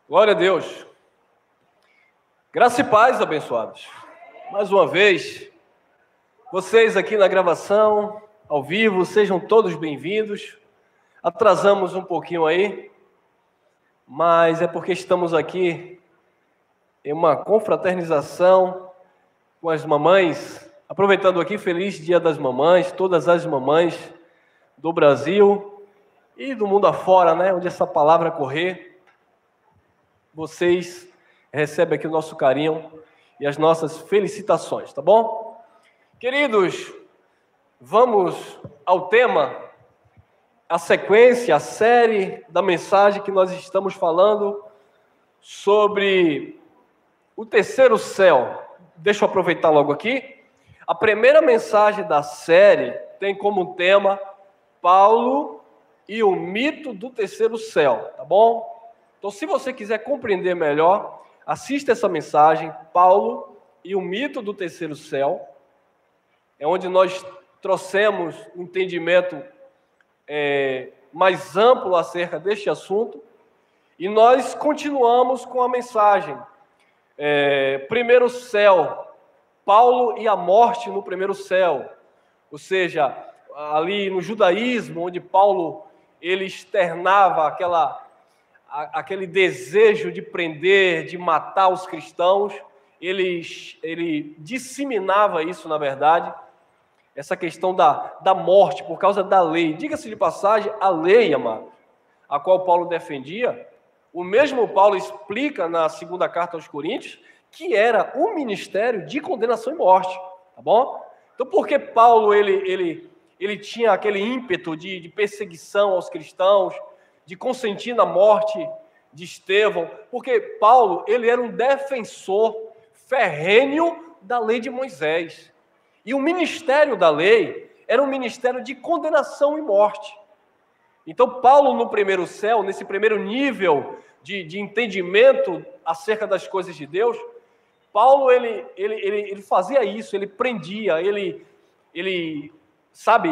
Glória a Deus. Graça e paz, abençoados. Mais uma vez, vocês aqui na gravação, ao vivo, sejam todos bem-vindos. Atrasamos um pouquinho aí, mas é porque estamos aqui em uma confraternização com as mamães, aproveitando aqui, feliz Dia das Mamães, todas as mamães do Brasil e do mundo afora, né, onde essa palavra correr. Vocês recebem aqui o nosso carinho e as nossas felicitações, tá bom? Queridos, vamos ao tema, a sequência, a série da mensagem que nós estamos falando sobre o terceiro céu. Deixa eu aproveitar logo aqui. A primeira mensagem da série tem como tema Paulo e o mito do terceiro céu, tá bom? Então, se você quiser compreender melhor, assista essa mensagem, Paulo e o mito do terceiro céu, é onde nós trouxemos um entendimento mais amplo acerca deste assunto, e nós continuamos com a mensagem, primeiro céu, Paulo e a morte no primeiro céu, ou seja, ali no judaísmo, onde Paulo ele externava aquele desejo de prender, de matar os cristãos, ele disseminava isso, na verdade, essa questão da morte por causa da lei. Diga-se de passagem, a lei, amado, a qual Paulo defendia, o mesmo Paulo explica na segunda carta aos Coríntios, que era um ministério de condenação e morte, tá bom? Então, por que Paulo ele tinha aquele ímpeto de perseguição aos cristãos, de consentir na morte de Estevão? Porque Paulo, ele era um defensor ferrenho da lei de Moisés. E o ministério da lei era um ministério de condenação e morte. Então, Paulo, no primeiro céu, nesse primeiro nível de entendimento acerca das coisas de Deus, Paulo, ele fazia isso, ele prendia, ele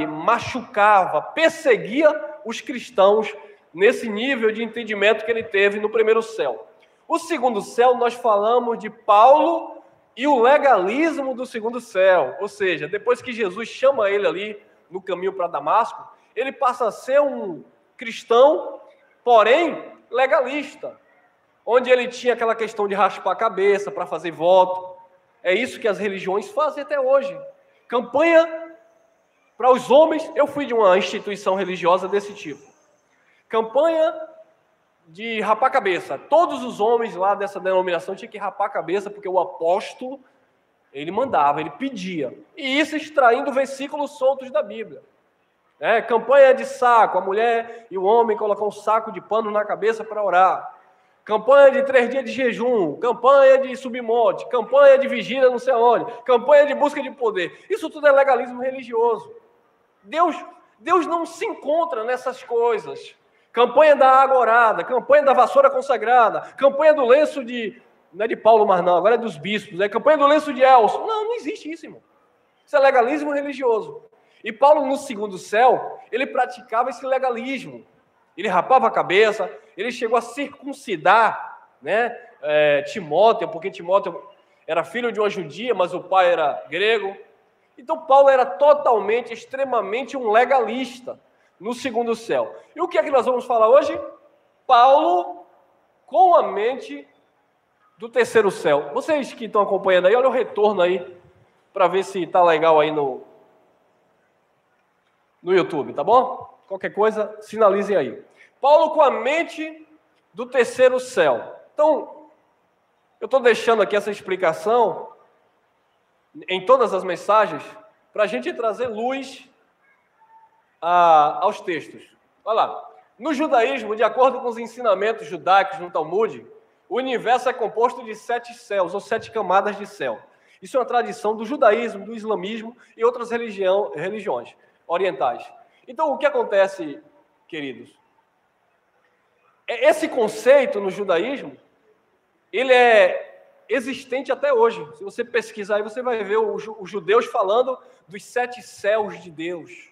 machucava, perseguia os cristãos nesse nível de entendimento que ele teve no primeiro céu. O segundo céu, nós falamos de Paulo e o legalismo do segundo céu, ou seja, depois que Jesus chama ele ali no caminho para Damasco, ele passa a ser um cristão, porém legalista, onde ele tinha aquela questão de raspar a cabeça para fazer voto. É isso que as religiões fazem até hoje. Campanha para os homens. Eu fui de uma instituição religiosa desse tipo. Campanha de rapar a cabeça. Todos os homens lá dessa denominação tinham que rapar a cabeça, porque o apóstolo, ele mandava, ele pedia. E isso extraindo versículos soltos da Bíblia. Campanha de saco, a mulher e o homem colocam um saco de pano na cabeça para orar. Campanha de 3 dias de jejum, campanha de submonte, campanha de vigília não sei onde, campanha de busca de poder. Isso tudo é legalismo religioso. Deus não se encontra nessas coisas. Campanha da agorada, campanha da vassoura consagrada, campanha do lenço não é de Paulo mais não, agora é dos bispos, campanha do lenço de Elcio. Não existe isso, irmão. Isso é legalismo religioso. E Paulo, no segundo céu, ele praticava esse legalismo. Ele rapava a cabeça, ele chegou a circuncidar, Timóteo, porque Timóteo era filho de uma judia, mas o pai era grego. Então, Paulo era totalmente, extremamente um legalista no segundo céu. E o que é que nós vamos falar hoje? Paulo com a mente do terceiro céu. Vocês que estão acompanhando aí, olha o retorno aí, para ver se está legal aí no YouTube, tá bom? Qualquer coisa, sinalizem aí. Paulo com a mente do terceiro céu. Então, eu estou deixando aqui essa explicação em todas as mensagens para a gente trazer luz aos textos. Olha lá. No judaísmo, de acordo com os ensinamentos judaicos no Talmud, o universo é composto de 7 céus, ou 7 camadas de céu. Isso é uma tradição do judaísmo, do islamismo e outras religiões orientais. Então, o que acontece, queridos? Esse conceito no judaísmo, ele é existente até hoje. Se você pesquisar aí, você vai ver os judeus falando dos 7 céus de Deus.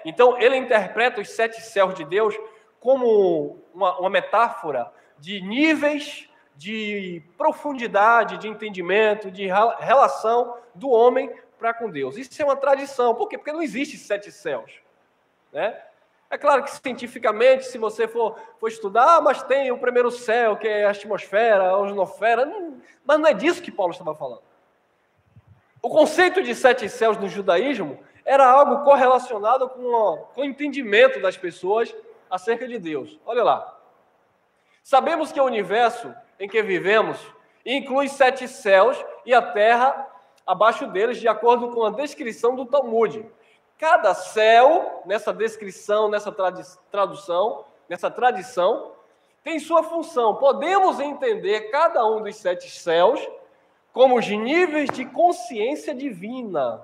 Então, ele interpreta os 7 céus de Deus como uma metáfora de níveis de profundidade, de entendimento, de relação do homem para com Deus. Isso é uma tradição. Por quê? Porque não existe 7 céus, né? É claro que cientificamente, se você for estudar, mas tem o primeiro céu, que é a atmosfera, a ozonofera, mas não é disso que Paulo estava falando. O conceito de 7 céus no judaísmo era algo correlacionado com o entendimento das pessoas acerca de Deus. Olha lá. Sabemos que o universo em que vivemos inclui 7 céus e a terra abaixo deles, de acordo com a descrição do Talmud. Cada céu, nessa descrição, nessa tradução, nessa tradição, tem sua função. Podemos entender cada um dos 7 céus como os níveis de consciência divina.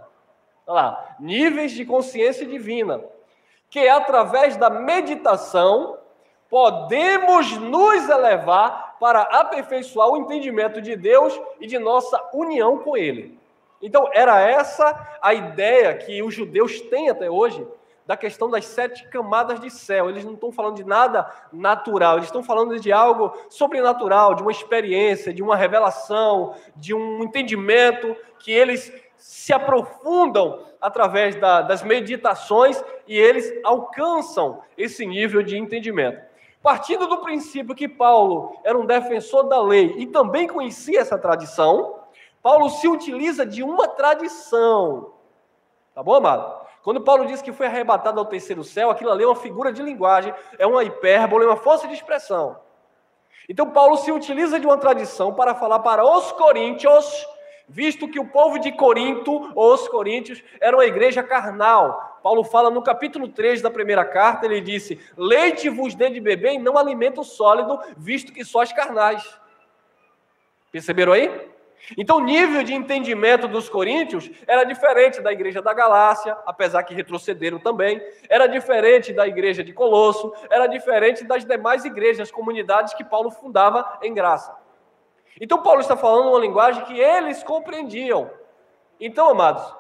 Olha lá, níveis de consciência divina, que através da meditação podemos nos elevar para aperfeiçoar o entendimento de Deus e de nossa união com Ele. Então, era essa a ideia que os judeus têm até hoje, da questão das 7 camadas de céu. Eles não estão falando de nada natural, eles estão falando de algo sobrenatural, de uma experiência, de uma revelação, de um entendimento que eles se aprofundam através das meditações e eles alcançam esse nível de entendimento. Partindo do princípio que Paulo era um defensor da lei e também conhecia essa tradição, Paulo se utiliza de uma tradição. Tá bom, amado? Quando Paulo diz que foi arrebatado ao 3º céu, aquilo ali é uma figura de linguagem, é uma hipérbole, é uma força de expressão. Então, Paulo se utiliza de uma tradição para falar para os coríntios, visto que o povo de Corinto, os coríntios, era uma igreja carnal. Paulo fala no capítulo 3 da primeira carta, ele disse: leite vos dê de beber e não alimento sólido, visto que sois carnais. Perceberam aí? Então, o nível de entendimento dos coríntios era diferente da igreja da Galácia, apesar que retrocederam também, era diferente da igreja de Colosso, era diferente das demais igrejas, comunidades que Paulo fundava em graça. Então, Paulo está falando uma linguagem que eles compreendiam. Então, amados,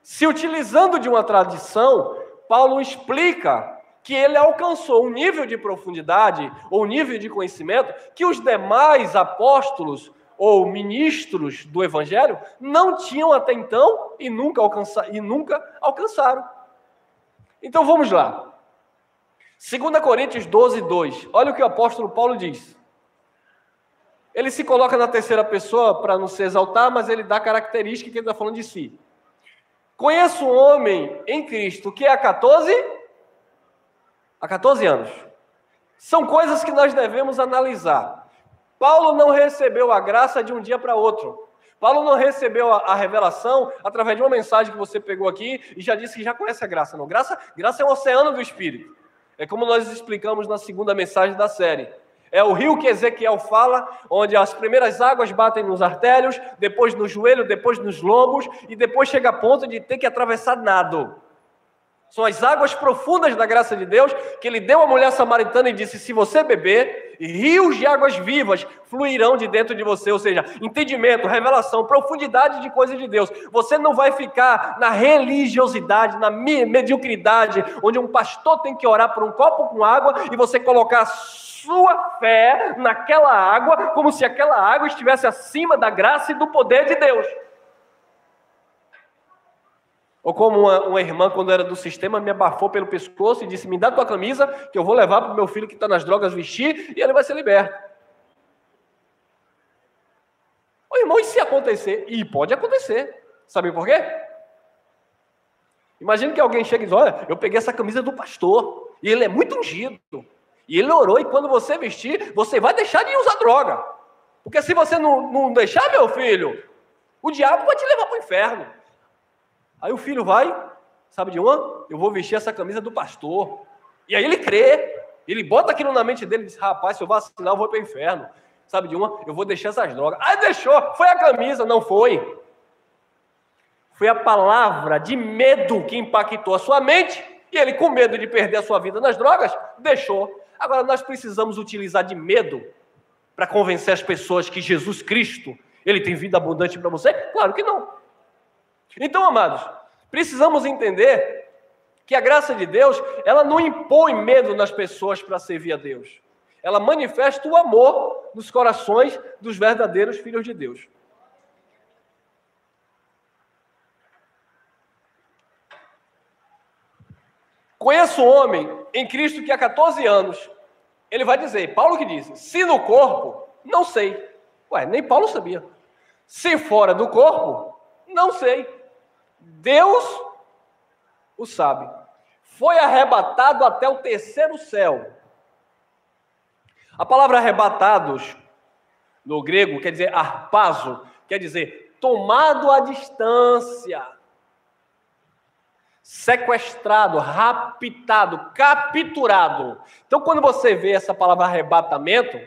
se utilizando de uma tradição, Paulo explica que ele alcançou um nível de profundidade ou nível de conhecimento que os demais apóstolos ou ministros do Evangelho não tinham até então e nunca alcançaram. Então vamos lá. 2 Coríntios 12, 2. Olha o que o apóstolo Paulo diz. Ele se coloca na terceira pessoa para não se exaltar, mas ele dá característica que ele está falando de si. Conheço um homem em Cristo que há 14 anos. São coisas que nós devemos analisar. Paulo não recebeu a graça de um dia para outro. Paulo não recebeu a revelação através de uma mensagem que você pegou aqui e já disse que já conhece a graça. Não, graça é um oceano do Espírito. É como nós explicamos na segunda mensagem da série. É o rio que Ezequiel fala, onde as primeiras águas batem nos artérios, depois no joelho, depois nos lombos, e depois chega a ponto de ter que atravessar nado. São as águas profundas da graça de Deus que ele deu à mulher samaritana e disse: se você beber, rios de águas vivas fluirão de dentro de você. Ou seja, entendimento, revelação, profundidade de coisas de Deus. Você não vai ficar na religiosidade, na mediocridade, onde um pastor tem que orar por um copo com água e você colocar sua fé naquela água como se aquela água estivesse acima da graça e do poder de Deus. Ou como uma irmã, quando era do sistema, me abafou pelo pescoço e disse: me dá tua camisa que eu vou levar para o meu filho que está nas drogas vestir e ele vai ser liberto. Ô irmão, e se acontecer? E pode acontecer. Sabe por quê? Imagina que alguém chega e diz: olha, eu peguei essa camisa do pastor e ele é muito ungido. E ele orou, e quando você vestir, você vai deixar de usar droga. Porque se você não deixar, meu filho, o diabo vai te levar para o inferno. Aí o filho vai, sabe de uma? Eu vou vestir essa camisa do pastor. E aí ele crê, ele bota aquilo na mente dele e diz: rapaz, se eu vacilar, eu vou para o inferno. Sabe de uma? Eu vou deixar essas drogas. Aí deixou, foi a camisa, não foi. Foi a palavra de medo que impactou a sua mente, e ele, com medo de perder a sua vida nas drogas, deixou. Agora, nós precisamos utilizar de medo para convencer as pessoas que Jesus Cristo, ele tem vida abundante para você? Claro que não. Então, amados, precisamos entender que a graça de Deus, ela não impõe medo nas pessoas para servir a Deus. ela manifesta o amor nos corações dos verdadeiros filhos de Deus. Conheço um homem em Cristo que há 14 anos, ele vai dizer, Paulo que diz, se no corpo, não sei. Ué, nem Paulo sabia. Se fora do corpo, não sei. Deus o sabe. Foi arrebatado até o terceiro céu. A palavra arrebatados, no grego, quer dizer harpazo, quer dizer tomado à distância, sequestrado, raptado, capturado. Então, quando você vê essa palavra arrebatamento,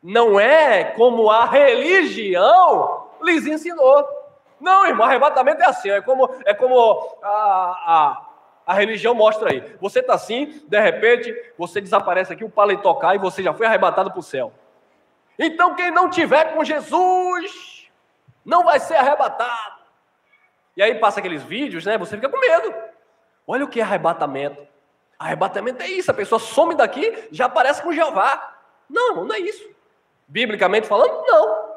não é como a religião lhes ensinou. Não, irmão, arrebatamento é assim, é como a religião mostra aí. Você está assim, de repente, você desaparece aqui, o paletó cai e você já foi arrebatado para o céu. Então, quem não tiver com Jesus, não vai ser arrebatado. E aí passa aqueles vídeos, né? Você fica com medo. Olha o que é arrebatamento. Arrebatamento é isso, a pessoa some daqui, já aparece com Jeová. Não, não é isso. Biblicamente falando, não.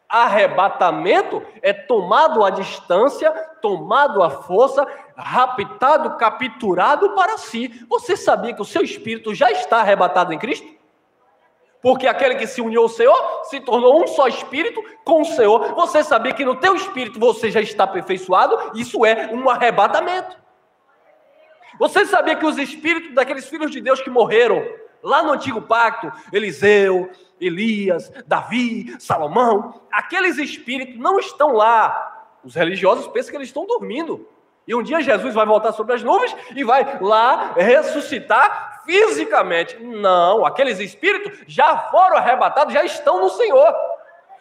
Arrebatamento é tomado à distância, tomado à força, raptado, capturado para si. Você sabia que o seu espírito já está arrebatado em Cristo? Porque aquele que se uniu ao Senhor se tornou um só espírito com o Senhor. Você sabia que no teu espírito você já está aperfeiçoado? Isso é um arrebatamento. Você sabia que os espíritos daqueles filhos de Deus que morreram lá no antigo pacto, Eliseu, Elias, Davi, Salomão, aqueles espíritos não estão lá. Os religiosos pensam que eles estão dormindo. E um dia Jesus vai voltar sobre as nuvens e vai lá ressuscitar fisicamente. Não, aqueles espíritos já foram arrebatados, já estão no Senhor.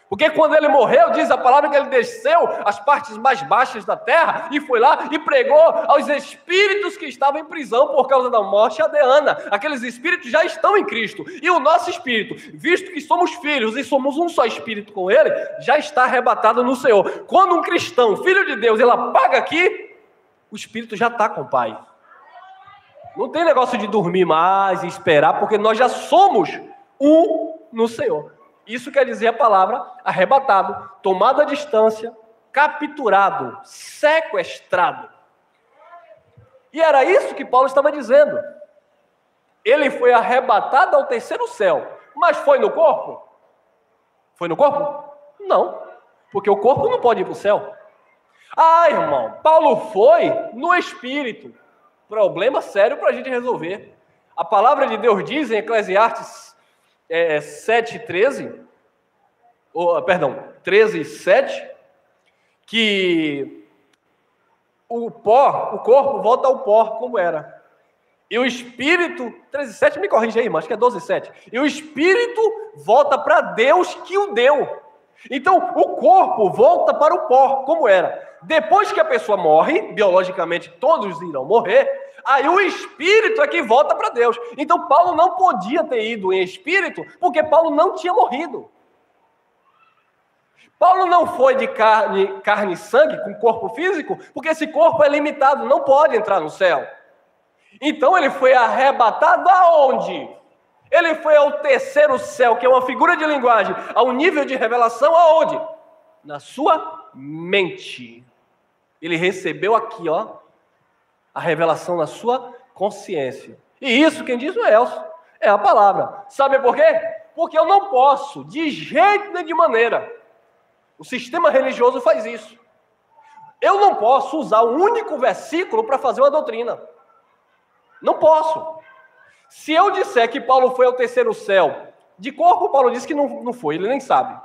Porque quando ele morreu, diz a palavra que ele desceu às partes mais baixas da terra e foi lá e pregou aos espíritos que estavam em prisão por causa da morte adeana. Aqueles espíritos já estão em Cristo. E o nosso espírito, visto que somos filhos e somos um só espírito com ele, já está arrebatado no Senhor. Quando um cristão, filho de Deus, ele apaga aqui, o espírito já está com o Pai. Não tem negócio de dormir mais e esperar, porque nós já somos um no Senhor. Isso quer dizer a palavra arrebatado, tomado à distância, capturado, sequestrado. E era isso que Paulo estava dizendo. Ele foi arrebatado ao terceiro céu, mas foi no corpo? Foi no corpo? Não, porque o corpo não pode ir para o céu. Ah, irmão, Paulo foi no espírito. Problema sério para a gente resolver. A palavra de Deus diz em Eclesiastes 13:7, que o corpo volta ao pó como era. E o espírito, 13:7, me corrija aí, irmão, acho que é 12:7. E o espírito volta para Deus que o deu. Então, o corpo volta para o pó, como era. Depois que a pessoa morre, biologicamente todos irão morrer, aí o espírito é que volta para Deus. Então, Paulo não podia ter ido em espírito, porque Paulo não tinha morrido. Paulo não foi de carne e sangue, com corpo físico, porque esse corpo é limitado, não pode entrar no céu. Então, ele foi arrebatado aonde? Ele foi ao terceiro céu, que é uma figura de linguagem, ao nível de revelação, aonde? Na sua mente. Ele recebeu aqui, ó, a revelação na sua consciência. E isso, quem diz não é Elcio, é a palavra. Sabe por quê? Porque eu não posso, de jeito nem de maneira. O sistema religioso faz isso. Eu não posso usar um único versículo para fazer uma doutrina. Não posso. Se eu disser que Paulo foi ao terceiro céu, de corpo Paulo disse que não foi, ele nem sabe.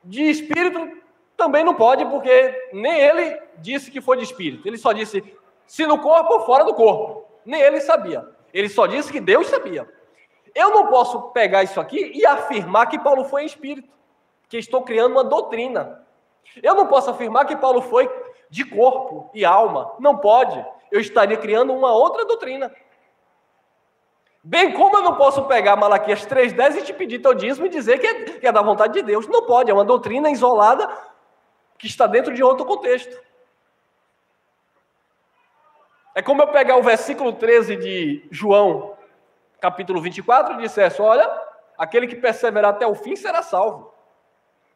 De espírito também não pode, porque nem ele disse que foi de espírito. Ele só disse se no corpo ou fora do corpo. Nem ele sabia. Ele só disse que Deus sabia. Eu não posso pegar isso aqui e afirmar que Paulo foi em espírito, que estou criando uma doutrina. Eu não posso afirmar que Paulo foi de corpo e alma. Não pode. Eu estaria criando uma outra doutrina. Bem como eu não posso pegar Malaquias 3:10 e te pedir teu dízimo e dizer que é da vontade de Deus. Não pode, é uma doutrina isolada que está dentro de outro contexto. É como eu pegar o versículo 13 de João capítulo 24, dissesse, olha, aquele que perseverar até o fim será salvo.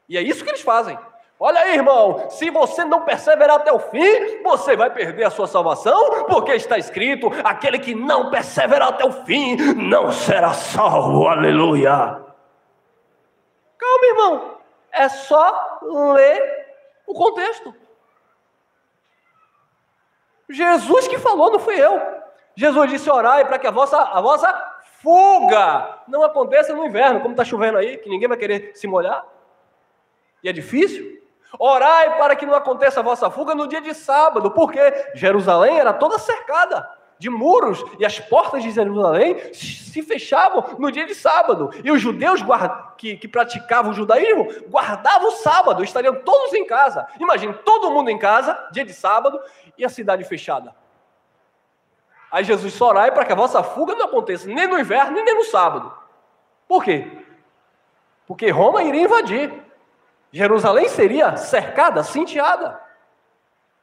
E é isso que eles fazem. Olha aí, irmão, se você não perseverar até o fim, você vai perder a sua salvação, porque está escrito, aquele que não perseverar até o fim, não será salvo, aleluia. Calma, irmão, é só ler o contexto. Jesus que falou, não fui eu. Jesus disse, orai para que a vossa fuga não aconteça no inverno, como está chovendo aí, que ninguém vai querer se molhar. E é difícil. Orai para que não aconteça a vossa fuga no dia de sábado, porque Jerusalém era toda cercada de muros, e as portas de Jerusalém se fechavam no dia de sábado. E os judeus que praticavam o judaísmo guardavam o sábado, estariam todos em casa. Imagine, todo mundo em casa, dia de sábado, e a cidade fechada. Aí Jesus só orai para que a vossa fuga não aconteça nem no inverno, nem no sábado. Por quê? Porque Roma iria invadir. Jerusalém seria cercada, cinteada.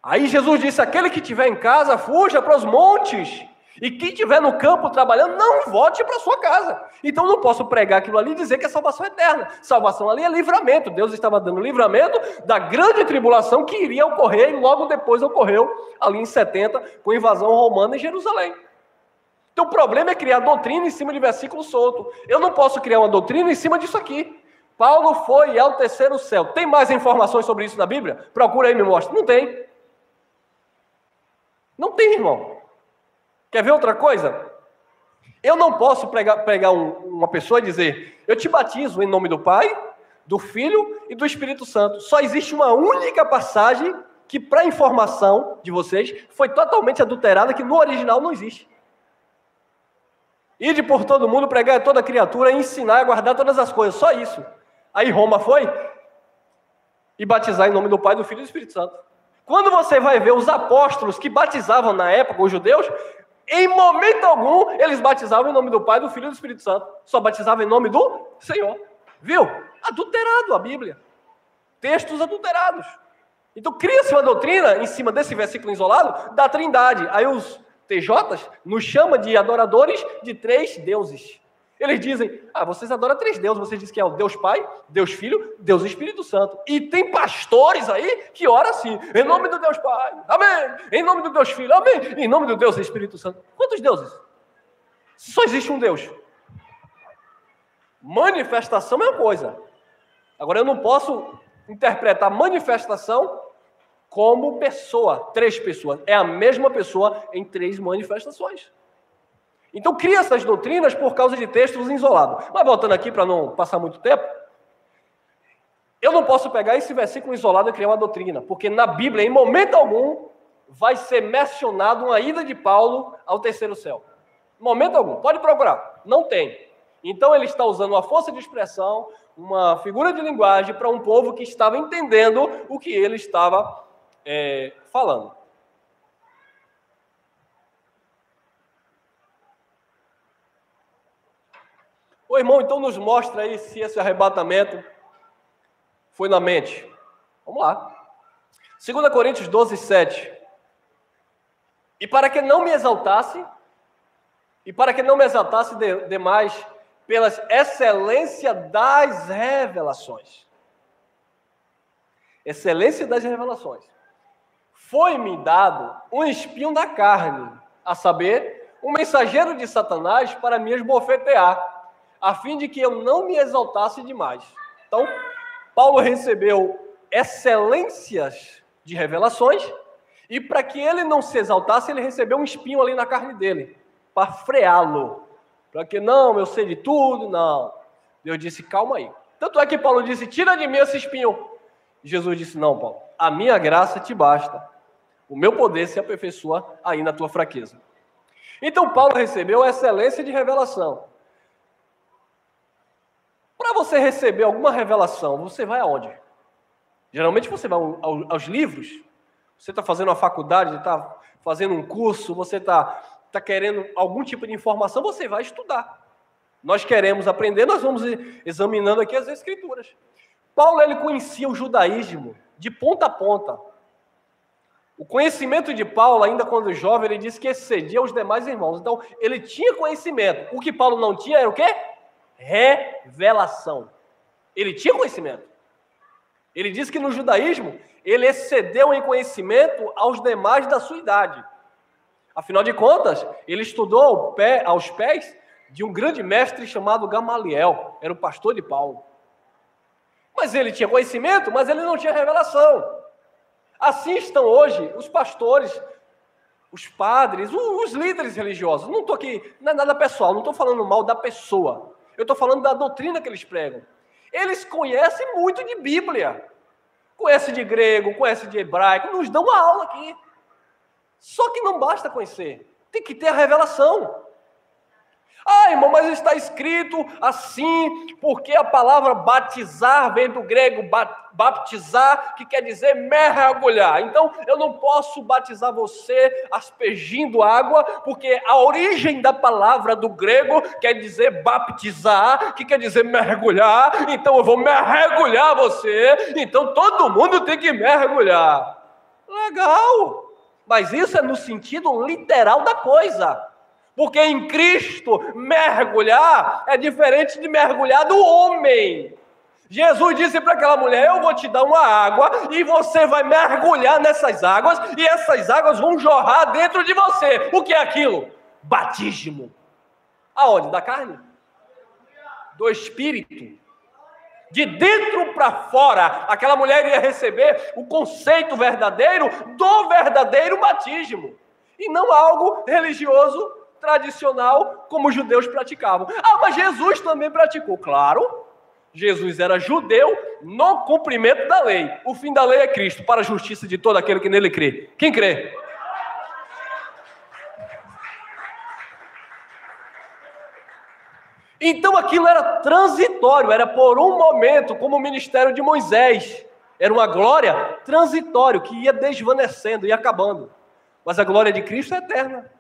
Aí Jesus disse, aquele que estiver em casa, fuja para os montes. E quem estiver no campo trabalhando, não volte para sua casa. Então não posso pregar aquilo ali e dizer que é salvação eterna. Salvação ali é livramento. Deus estava dando livramento da grande tribulação que iria ocorrer, e logo depois ocorreu, ali em 70, com a invasão romana em Jerusalém. Então o problema é criar doutrina em cima de versículo solto. Eu não posso criar uma doutrina em cima disso aqui. Paulo foi ao terceiro céu. Tem mais informações sobre isso na Bíblia? Procura aí e me mostra. Não tem. Não tem, irmão. Quer ver outra coisa? Eu não posso pregar uma pessoa e dizer, eu te batizo em nome do Pai, do Filho e do Espírito Santo. Só existe uma única passagem que, para informação de vocês, foi totalmente adulterada, que no original não existe. Ide por todo mundo, pregar a toda criatura, ensinar a guardar todas as coisas. Só isso. Aí Roma foi e batizar em nome do Pai, do Filho e do Espírito Santo. Quando você vai ver os apóstolos que batizavam na época, os judeus, em momento algum eles batizavam em nome do Pai, do Filho e do Espírito Santo. Só batizavam em nome do Senhor. Viu? Adulterado a Bíblia. Textos adulterados. Então cria-se uma doutrina em cima desse versículo isolado da Trindade. Aí os TJs nos chamam de adoradores de 3 deuses. Eles dizem, vocês adoram 3 deuses, vocês dizem que é o Deus Pai, Deus Filho, Deus Espírito Santo. E tem pastores aí que oram assim, em nome do Deus Pai, amém, em nome do Deus Filho, amém, em nome do Deus Espírito Santo. Quantos deuses? Só existe um Deus. Manifestação é uma coisa. Agora eu não posso interpretar manifestação como pessoa, 3 pessoas. É a mesma pessoa em 3 manifestações. Então cria essas doutrinas por causa de textos isolados. Mas voltando aqui para não passar muito tempo, eu não posso pegar esse versículo isolado e criar uma doutrina, porque na Bíblia, em momento algum, vai ser mencionado uma ida de Paulo ao terceiro céu. Em momento algum. Pode procurar. Não tem. Então ele está usando uma força de expressão, uma figura de linguagem para um povo que estava entendendo o que ele estava falando. O irmão, então, nos mostra aí se esse arrebatamento foi na mente. Vamos lá. 2 Coríntios 12, 7. E para que não me exaltasse demais pela excelência das revelações. Excelência das revelações. Foi-me dado um espinho da carne, a saber, um mensageiro de Satanás para me esbofetear, a fim de que eu não me exaltasse demais. Então, Paulo recebeu excelências de revelações, e para que ele não se exaltasse, ele recebeu um espinho ali na carne dele, para freá-lo. Para que, não, eu sei de tudo, não. Deus disse, calma aí. Tanto é que Paulo disse, tira de mim esse espinho. Jesus disse, não, Paulo, a minha graça te basta. O meu poder se aperfeiçoa aí na tua fraqueza. Então, Paulo recebeu a excelência de revelação. Para você receber alguma revelação, você vai aonde? Geralmente você vai aos livros. Você está fazendo uma faculdade, está fazendo um curso, você está querendo algum tipo de informação, você vai estudar. Nós queremos aprender, nós vamos examinando aqui as Escrituras. Paulo, ele conhecia o judaísmo de ponta a ponta. O conhecimento de Paulo, ainda quando jovem, ele disse que excedia os demais irmãos. Então, ele tinha conhecimento. O que Paulo não tinha era o quê? Revelação. Ele tinha conhecimento. Ele disse que no judaísmo, ele excedeu em conhecimento aos demais da sua idade. Afinal de contas, ele estudou aos pés de um grande mestre chamado Gamaliel. Era o pastor de Paulo. Mas ele tinha conhecimento, mas ele não tinha revelação. Assim estão hoje os pastores, os padres, os líderes religiosos. Não estou aqui, não é nada pessoal, não estou falando mal da pessoa. Eu estou falando da doutrina que eles pregam. Eles conhecem muito de Bíblia. Conhecem de grego, conhecem de hebraico, nos dão uma aula aqui. Só que não basta conhecer, tem que ter a revelação. Ah, irmão, mas está escrito assim, porque a palavra batizar vem do grego baptizar, que quer dizer mergulhar. Então, eu não posso batizar você aspergindo água, porque a origem da palavra do grego quer dizer baptizar, que quer dizer mergulhar. Então, eu vou mergulhar você. Então, todo mundo tem que mergulhar. Legal, mas isso é no sentido literal da coisa. Porque em Cristo, mergulhar é diferente de mergulhar do homem. Jesus disse para aquela mulher, eu vou te dar uma água e você vai mergulhar nessas águas e essas águas vão jorrar dentro de você. O que é aquilo? Batismo. Aonde? Da carne? Do Espírito. De dentro para fora, aquela mulher ia receber o conceito verdadeiro do verdadeiro batismo. E não algo religioso tradicional, como os judeus praticavam. Ah, mas Jesus também praticou. Claro, Jesus era judeu no cumprimento da lei. O fim da lei é Cristo, para a justiça de todo aquele que nele crê. Quem crê? Então aquilo era transitório, era por um momento, como o ministério de Moisés. Era uma glória transitória, que ia desvanecendo e acabando. Mas a glória de Cristo é eterna.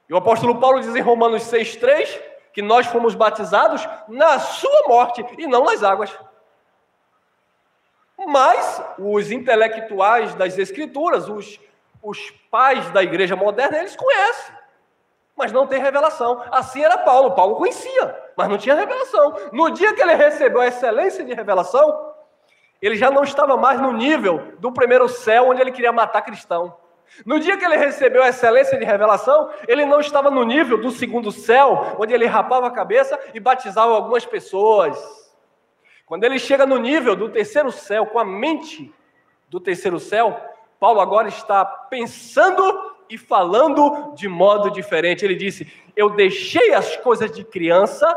E o apóstolo Paulo diz em Romanos 6,3 que nós fomos batizados na sua morte e não nas águas. Mas os intelectuais das Escrituras, os pais da igreja moderna, eles conhecem, mas não tem revelação. Assim era Paulo. Paulo conhecia, mas não tinha revelação. No dia que ele recebeu a excelência de revelação, ele já não estava mais no nível do primeiro céu, onde ele queria matar cristão. No dia que ele recebeu a excelência de revelação, ele não estava no nível do segundo céu, onde ele rapava a cabeça e batizava algumas pessoas. Quando ele chega no nível do terceiro céu, com a mente do terceiro céu, Paulo agora está pensando e falando de modo diferente. Ele disse, eu deixei as coisas de criança.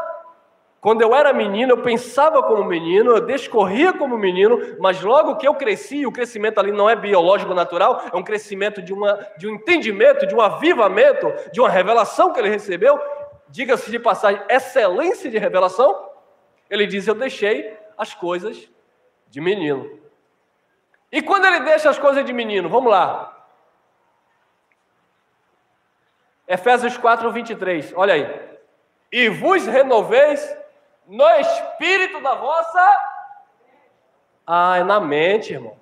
Quando eu era menino, eu pensava como menino, eu discorria como menino, mas logo que eu cresci, o crescimento ali não é biológico natural, é um crescimento de um entendimento, de um avivamento, de uma revelação que ele recebeu, diga-se de passagem, excelência de revelação. Ele diz, eu deixei as coisas de menino. E quando ele deixa as coisas de menino, vamos lá. Efésios 4:23, olha aí. E vos renoveis no espírito da vossa... Ah, é na mente, irmão.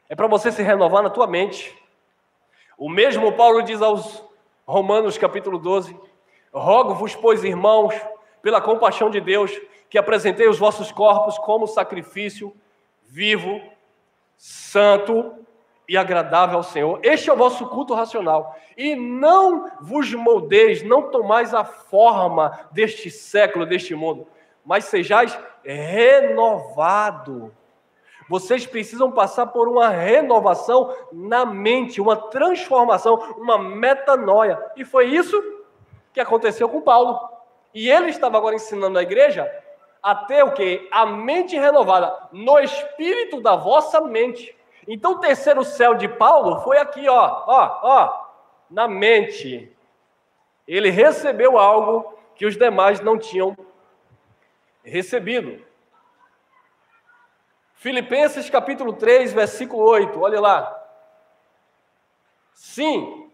É para você se renovar na tua mente. O mesmo Paulo diz aos Romanos, capítulo 12, rogo-vos, pois, irmãos, pela compaixão de Deus, que apresentei os vossos corpos como sacrifício vivo, santo e agradável ao Senhor. Este é o vosso culto racional. E não vos moldeis, não tomais a forma deste século, deste mundo, mas sejais renovado. Vocês precisam passar por uma renovação na mente, uma transformação, uma metanoia. E foi isso que aconteceu com Paulo. E ele estava agora ensinando a igreja a ter o quê? A mente renovada, no espírito da vossa mente. Então o terceiro céu de Paulo foi aqui, na mente. Ele recebeu algo que os demais não tinham recebido. Filipenses capítulo 3, versículo 8, olha lá. Sim.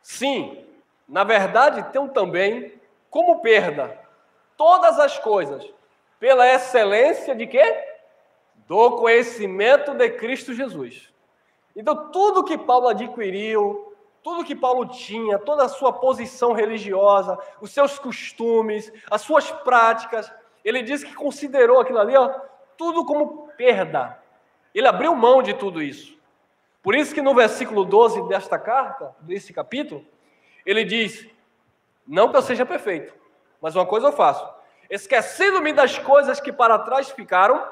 Sim, na verdade, tenho também como perda todas as coisas, Pela excelência de quê? Do conhecimento de Cristo Jesus. Então, tudo que Paulo adquiriu, tudo que Paulo tinha, toda a sua posição religiosa, os seus costumes, as suas práticas, ele diz que considerou aquilo ali, tudo como perda. Ele abriu mão de tudo isso. Por isso que no versículo 12 desta carta, desse capítulo, ele diz, não que eu seja perfeito, mas uma coisa eu faço, esquecendo-me das coisas que para trás ficaram,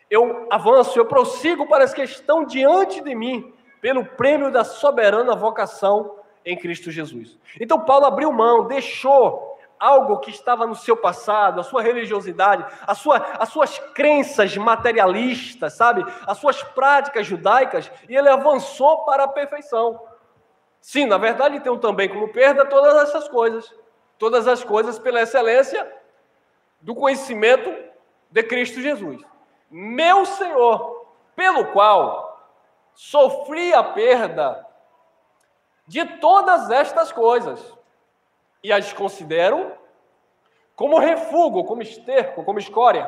eu avanço, eu prossigo para as que estão diante de mim, pelo prêmio da soberana vocação em Cristo Jesus. Então Paulo abriu mão, deixou algo que estava no seu passado, a sua religiosidade, as suas crenças materialistas, sabe? As suas práticas judaicas, e ele avançou para a perfeição. Sim, na verdade tem também como perda todas as coisas pela excelência do conhecimento de Cristo Jesus. Meu Senhor, pelo qual sofri a perda de todas estas coisas e as considero como refúgio, como esterco, como escória,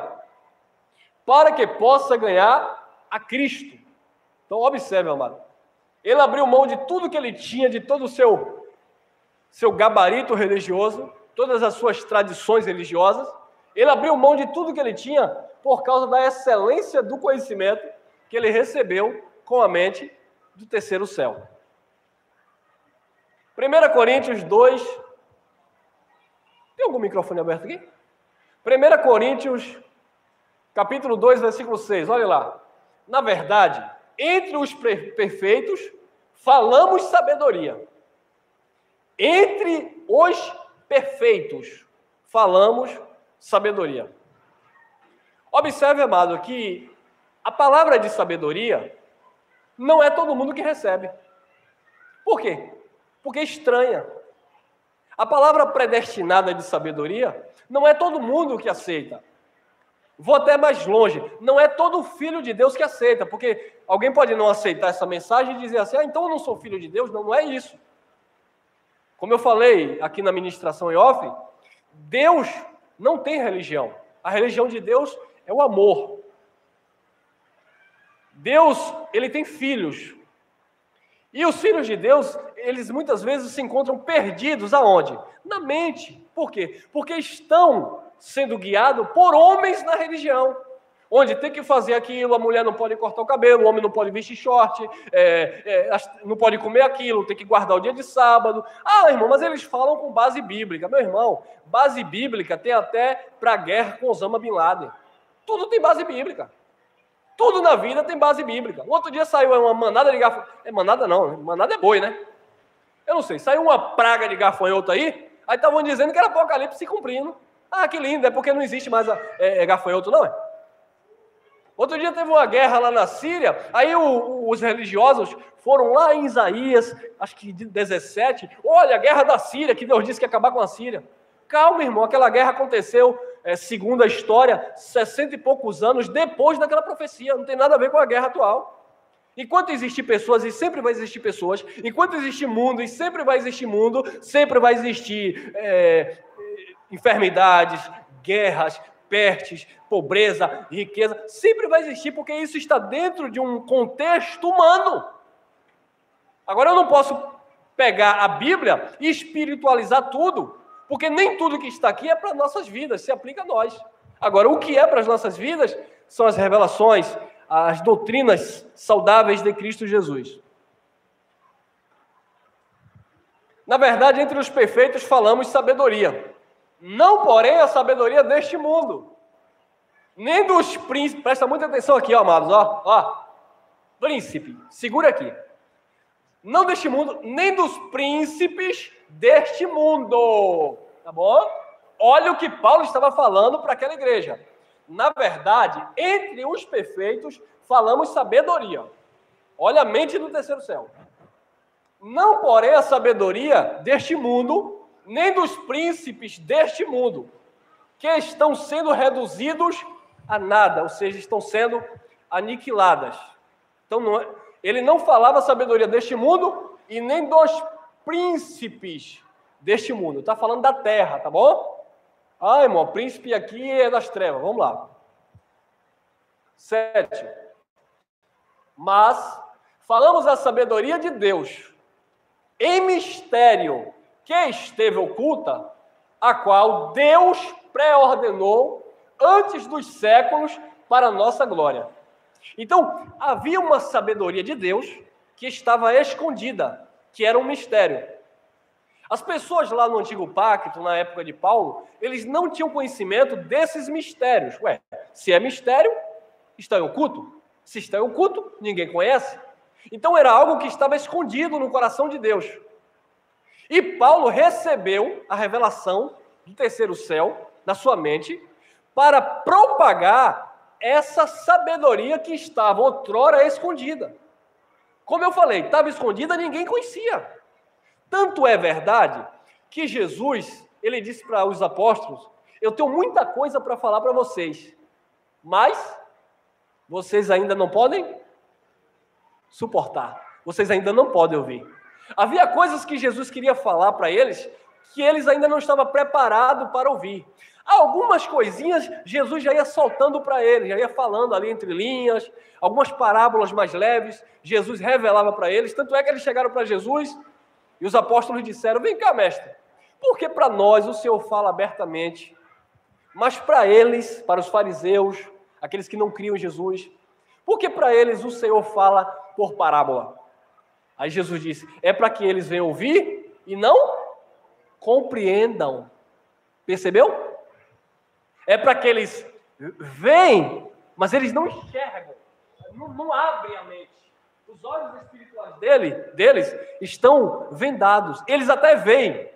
para que possa ganhar a Cristo. Então observe, amado, ele abriu mão de tudo que ele tinha, de todo o seu gabarito religioso, todas as suas tradições religiosas, ele abriu mão de tudo que ele tinha por causa da excelência do conhecimento que ele recebeu com a mente do terceiro céu. 1 Coríntios 2... Tem algum microfone aberto aqui? 1 Coríntios, capítulo 2, versículo 6, olha lá. Na verdade, entre os perfeitos, falamos sabedoria. Entre os perfeitos, falamos sabedoria. Observe, amado, que a palavra de sabedoria não é todo mundo que recebe. Por quê? Porque é estranha. A palavra predestinada de sabedoria não é todo mundo que aceita. Vou até mais longe. Não é todo filho de Deus que aceita, porque alguém pode não aceitar essa mensagem e dizer assim, então eu não sou filho de Deus. Não, não é isso. Como eu falei aqui na ministração em off, Deus não tem religião. A religião de Deus é o amor. Deus, ele tem filhos. E os filhos de Deus, eles muitas vezes se encontram perdidos aonde? Na mente. Por quê? Porque estão sendo guiados por homens na religião. Onde tem que fazer aquilo, a mulher não pode cortar o cabelo, o homem não pode vestir short, não pode comer aquilo, tem que guardar o dia de sábado. Ah, irmão, mas eles falam com base bíblica. Meu irmão, base bíblica tem até para a guerra com Osama Bin Laden. Tudo tem base bíblica. Tudo na vida tem base bíblica. Um outro dia saiu uma manada de gafanhoto. Manada não, manada é boi, né? Eu não sei, saiu uma praga de gafanhoto aí estavam dizendo que era apocalipse se cumprindo. Ah, que lindo, é porque não existe mais gafanhoto, não é? Outro dia teve uma guerra lá na Síria, aí os religiosos foram lá em Isaías, acho que 17, olha, a guerra da Síria, que Deus disse que ia acabar com a Síria. Calma, irmão, aquela guerra aconteceu, segundo a história, 60 e poucos anos depois daquela profecia, não tem nada a ver com a guerra atual. Enquanto existir pessoas, e sempre vai existir pessoas, enquanto existir mundo, e sempre vai existir mundo, sempre vai existir enfermidades, guerras, pestes, pobreza, riqueza, sempre vai existir, porque isso está dentro de um contexto humano. Agora eu não posso pegar a Bíblia e espiritualizar tudo, porque nem tudo que está aqui é para nossas vidas, se aplica a nós. Agora, o que é para as nossas vidas são as revelações, as doutrinas saudáveis de Cristo Jesus. Na verdade, entre os perfeitos falamos sabedoria. Não, porém, a sabedoria deste mundo. Nem dos príncipes. Presta muita atenção aqui, ó, amados. Ó. Príncipe, segura aqui. Não deste mundo, nem dos príncipes deste mundo. Tá bom? Olha o que Paulo estava falando para aquela igreja. Na verdade, entre os perfeitos, falamos sabedoria. Olha a mente do terceiro céu. Não, porém, a sabedoria deste mundo, nem dos príncipes deste mundo, que estão sendo reduzidos a nada, ou seja, estão sendo aniquiladas. Então, ele não falava sabedoria deste mundo e nem dos príncipes deste mundo. Está falando da terra, tá bom? Ah, irmão, príncipe aqui é das trevas. Vamos lá. 7. Mas falamos a sabedoria de Deus em mistério que esteve oculta, a qual Deus pré-ordenou antes dos séculos para a nossa glória. Então, havia uma sabedoria de Deus que estava escondida, que era um mistério. As pessoas lá no Antigo Pacto, na época de Paulo, eles não tinham conhecimento desses mistérios. Ué, se é mistério, está em oculto. Se está em oculto, ninguém conhece. Então era algo que estava escondido no coração de Deus. E Paulo recebeu a revelação do terceiro céu na sua mente para propagar essa sabedoria que estava outrora escondida. Como eu falei, estava escondida, ninguém conhecia. Tanto é verdade que Jesus, ele disse para os apóstolos: eu tenho muita coisa para falar para vocês, mas vocês ainda não podem suportar. Vocês ainda não podem ouvir. Havia coisas que Jesus queria falar para eles que eles ainda não estavam preparados para ouvir. Algumas coisinhas Jesus já ia soltando para eles, já ia falando ali entre linhas, algumas parábolas mais leves, Jesus revelava para eles. Tanto é que eles chegaram para Jesus e os apóstolos disseram: vem cá, mestre, porque para nós o Senhor fala abertamente, mas para eles, para os fariseus, aqueles que não criam em Jesus, porque para eles o Senhor fala por parábola? Aí Jesus disse: é para que eles venham ouvir e não compreendam. Percebeu? É para que eles veem, mas eles não enxergam, não abrem a mente. Os olhos espirituais deles estão vendados. Eles até veem,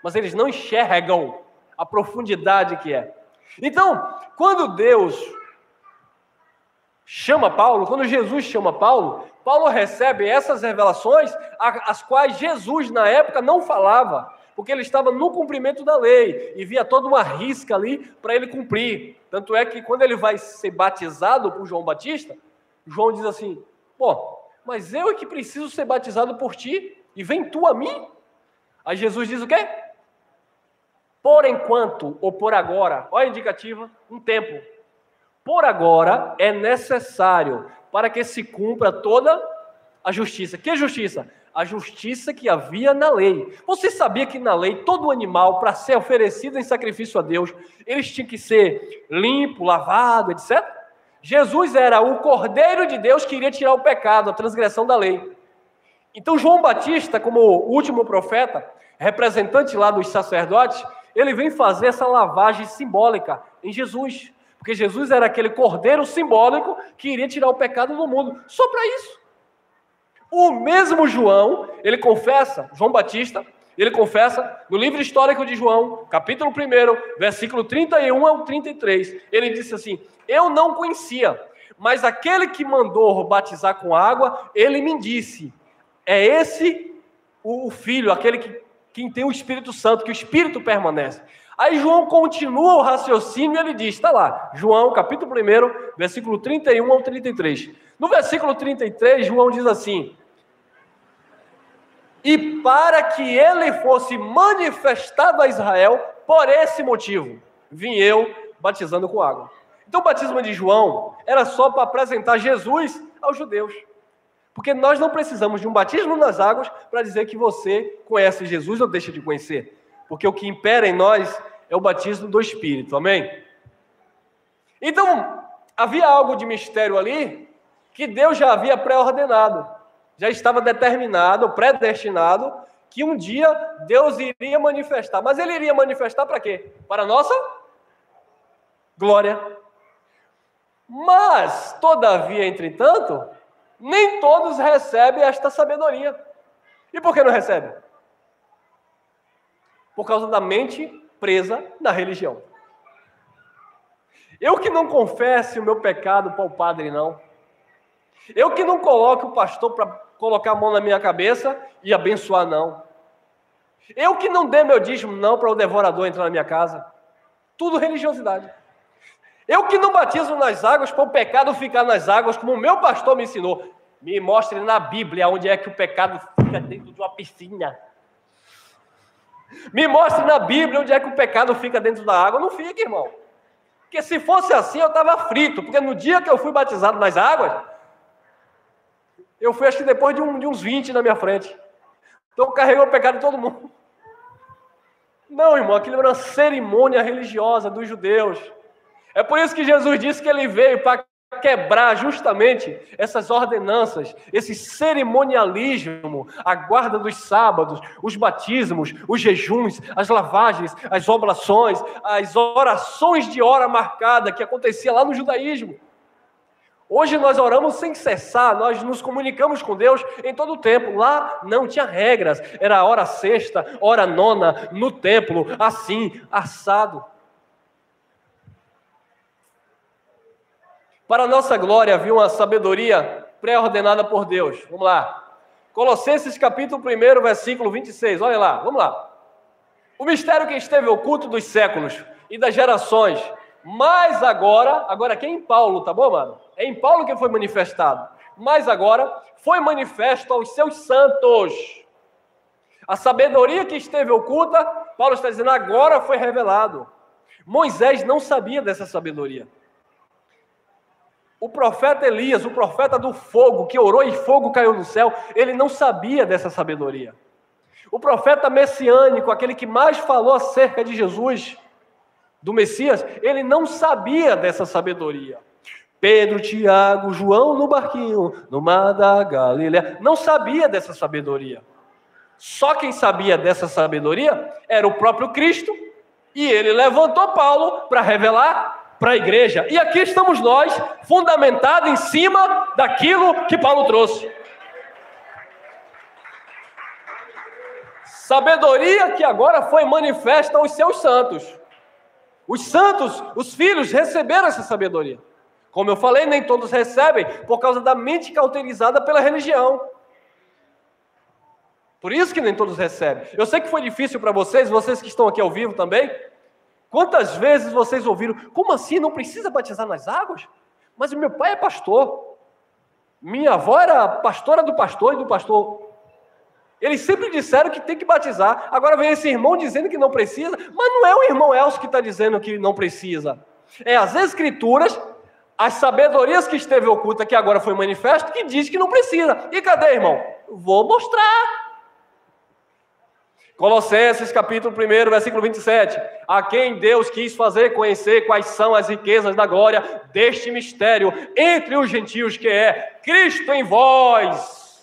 mas eles não enxergam a profundidade que é. Então, quando Deus chama Paulo, quando Jesus chama Paulo, Paulo recebe essas revelações, as quais Jesus, na época, não falava, porque ele estava no cumprimento da lei, e via toda uma risca ali para ele cumprir. Tanto é que quando ele vai ser batizado por João Batista, João diz assim: pô, mas eu é que preciso ser batizado por ti, e vem tu a mim? Aí Jesus diz o quê? Por enquanto, ou por agora, olha a indicativa, um tempo. Por agora é necessário para que se cumpra toda a justiça. Que justiça? A justiça que havia na lei. Você sabia que na lei todo animal, para ser oferecido em sacrifício a Deus, eles tinham que ser limpo, lavado, etc? Jesus era o Cordeiro de Deus que iria tirar o pecado, a transgressão da lei. Então João Batista, como último profeta, representante lá dos sacerdotes, ele vem fazer essa lavagem simbólica em Jesus. Porque Jesus era aquele cordeiro simbólico que iria tirar o pecado do mundo. Só para isso. O mesmo João, ele confessa, João Batista, ele confessa no livro histórico de João, capítulo 1, versículo 31 ao 33. Ele disse assim: eu não conhecia, mas aquele que mandou batizar com água, ele me disse: é esse o Filho, aquele quem tem o Espírito Santo, que o Espírito permanece. Aí João continua o raciocínio e ele diz, está lá, João, capítulo 1, versículo 31 ao 33. No versículo 33, João diz assim: e para que ele fosse manifestado a Israel, por esse motivo, vim eu batizando com água. Então o batismo de João era só para apresentar Jesus aos judeus. Porque nós não precisamos de um batismo nas águas para dizer que você conhece Jesus ou deixa de conhecer. Porque o que impera em nós é o batismo do Espírito, amém? Então, havia algo de mistério ali que Deus já havia pré-ordenado, já estava determinado, predestinado, que um dia Deus iria manifestar. Mas ele iria manifestar para quê? Para a nossa glória. Mas, todavia, entretanto, nem todos recebem esta sabedoria. E por que não recebem? Por causa da mente presa na religião. Eu que não confesse o meu pecado para o padre, não. Eu que não coloque o pastor para colocar a mão na minha cabeça e abençoar, não. Eu que não dê meu dízimo, não, para o devorador entrar na minha casa. Tudo religiosidade. Eu que não batizo nas águas para o pecado ficar nas águas, como o meu pastor me ensinou. Me mostre na Bíblia onde é que o pecado fica dentro de uma piscina. Me mostre na Bíblia onde é que o pecado fica dentro da água. Não fica, irmão. Porque se fosse assim, eu estava frito. Porque no dia que eu fui batizado nas águas, eu fui, acho que depois de uns 20 na minha frente. Então eu carreguei o pecado de todo mundo. Não, irmão, aquilo era uma cerimônia religiosa dos judeus. É por isso que Jesus disse que ele veio para quebrar justamente essas ordenanças, esse cerimonialismo, a guarda dos sábados, os batismos, os jejuns, as lavagens, as oblações, as orações de hora marcada que acontecia lá no judaísmo. Hoje nós oramos sem cessar, nós nos comunicamos com Deus em todo o tempo. Lá não tinha regras, era hora sexta, hora nona, no templo, assim, assado. Para a nossa glória havia uma sabedoria pré-ordenada por Deus. Vamos lá. Colossenses capítulo 1, versículo 26. Olha lá, vamos lá. O mistério que esteve oculto dos séculos e das gerações, mas agora aqui é em Paulo, tá bom, mano? É em Paulo que foi manifestado. Mas agora foi manifesto aos seus santos. A sabedoria que esteve oculta, Paulo está dizendo, agora foi revelado. Moisés não sabia dessa sabedoria. O profeta Elias, o profeta do fogo, que orou e fogo caiu do céu, ele não sabia dessa sabedoria. O profeta messiânico, aquele que mais falou acerca de Jesus, do Messias, ele não sabia dessa sabedoria. Pedro, Tiago, João no barquinho, no mar da Galileia, não sabia dessa sabedoria. Só quem sabia dessa sabedoria era o próprio Cristo, e ele levantou Paulo para revelar para a igreja. E aqui estamos nós, fundamentados em cima daquilo que Paulo trouxe. Sabedoria que agora foi manifesta aos seus santos. Os santos, os filhos, receberam essa sabedoria. Como eu falei, nem todos recebem por causa da mente cauterizada pela religião. Por isso que nem todos recebem. Eu sei que foi difícil para vocês que estão aqui ao vivo também. Quantas vezes vocês ouviram, como assim, não precisa batizar nas águas? Mas o meu pai é pastor. Minha avó era pastora do pastor e do pastor. Eles sempre disseram que tem que batizar. Agora vem esse irmão dizendo que não precisa, mas não é o irmão Elcio que está dizendo que não precisa. É as escrituras, as sabedorias que esteve oculta, que agora foi manifesto, que diz que não precisa. E cadê, irmão? Vou mostrar. Colossenses capítulo 1, versículo 27. A quem Deus quis fazer conhecer quais são as riquezas da glória deste mistério entre os gentios, que é Cristo em vós.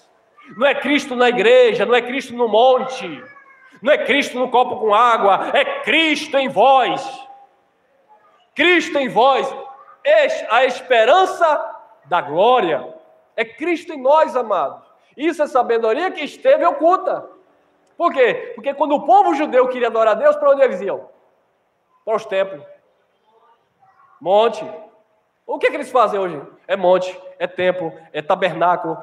Não é Cristo na igreja, não é Cristo no monte, não é Cristo no copo com água, é Cristo em vós. Cristo em vós, a esperança da glória. É Cristo em nós, amados. Isso é sabedoria que esteve oculta. Por quê? Porque quando o povo judeu queria adorar a Deus, para onde eles iam? Para os templos. Monte. O que eles fazem hoje? É monte, é templo, é tabernáculo.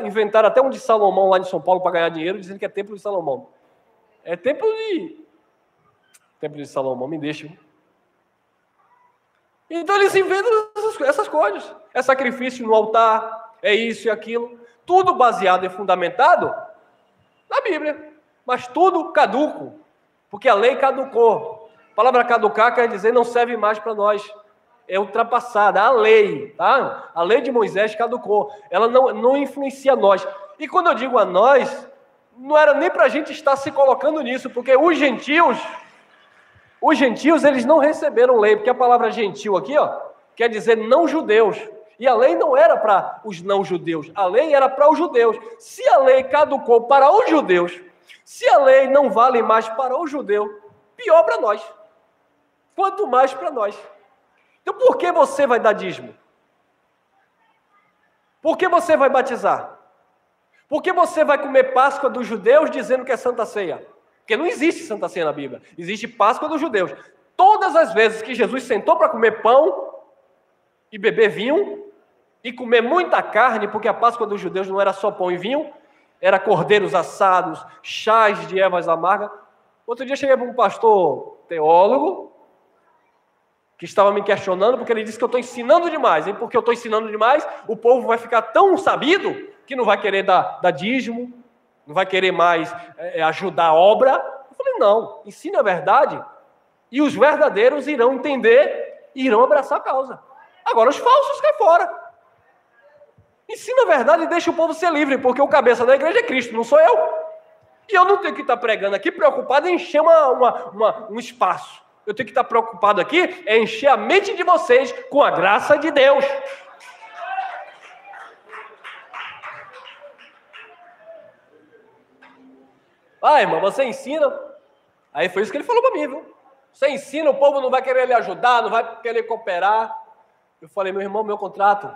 Inventaram até um de Salomão lá em São Paulo para ganhar dinheiro, dizendo que é templo de Salomão. É templo de Salomão, me deixa. Então eles inventam essas coisas. É sacrifício no altar, é isso e aquilo. Tudo baseado e fundamentado na Bíblia, mas tudo caduco, porque a lei caducou. A palavra caducar quer dizer não serve mais para nós, é ultrapassada. A lei, tá? A lei de Moisés caducou, ela não influencia nós. E quando eu digo a nós, não era nem para a gente estar se colocando nisso, porque os gentios eles não receberam lei, porque a palavra gentil aqui, quer dizer não judeus. E a lei não era para os não-judeus, a lei era para os judeus. Se a lei caducou para os judeus, se a lei não vale mais para o judeu, pior para nós. Quanto mais para nós. Então por que você vai dar dízimo? Por que você vai batizar? Por que você vai comer Páscoa dos judeus dizendo que é Santa Ceia? Porque não existe Santa Ceia na Bíblia, existe Páscoa dos judeus. Todas as vezes que Jesus sentou para comer pão e beber vinho, e comer muita carne, porque a Páscoa dos judeus não era só pão e vinho, era cordeiros assados, chás de ervas amargas. Outro dia cheguei para um pastor teólogo, que estava me questionando, porque ele disse que eu estou ensinando demais, e porque eu estou ensinando demais, o povo vai ficar tão sabido, que não vai querer dar dízimo, não vai querer mais ajudar a obra. Eu falei, Não. Ensine a verdade e os verdadeiros irão entender e irão abraçar a causa. Agora, os falsos caem fora. Ensina a verdade e deixa o povo ser livre, porque o cabeça da igreja é Cristo, não sou eu. E eu não tenho que estar pregando aqui preocupado em encher um espaço. Eu tenho que estar preocupado aqui em encher a mente de vocês com a graça de Deus. Ah, irmão, você ensina. Aí foi isso que ele falou para mim, viu? Você ensina, o povo não vai querer lhe ajudar, não vai querer cooperar. Eu falei, meu irmão, meu contrato,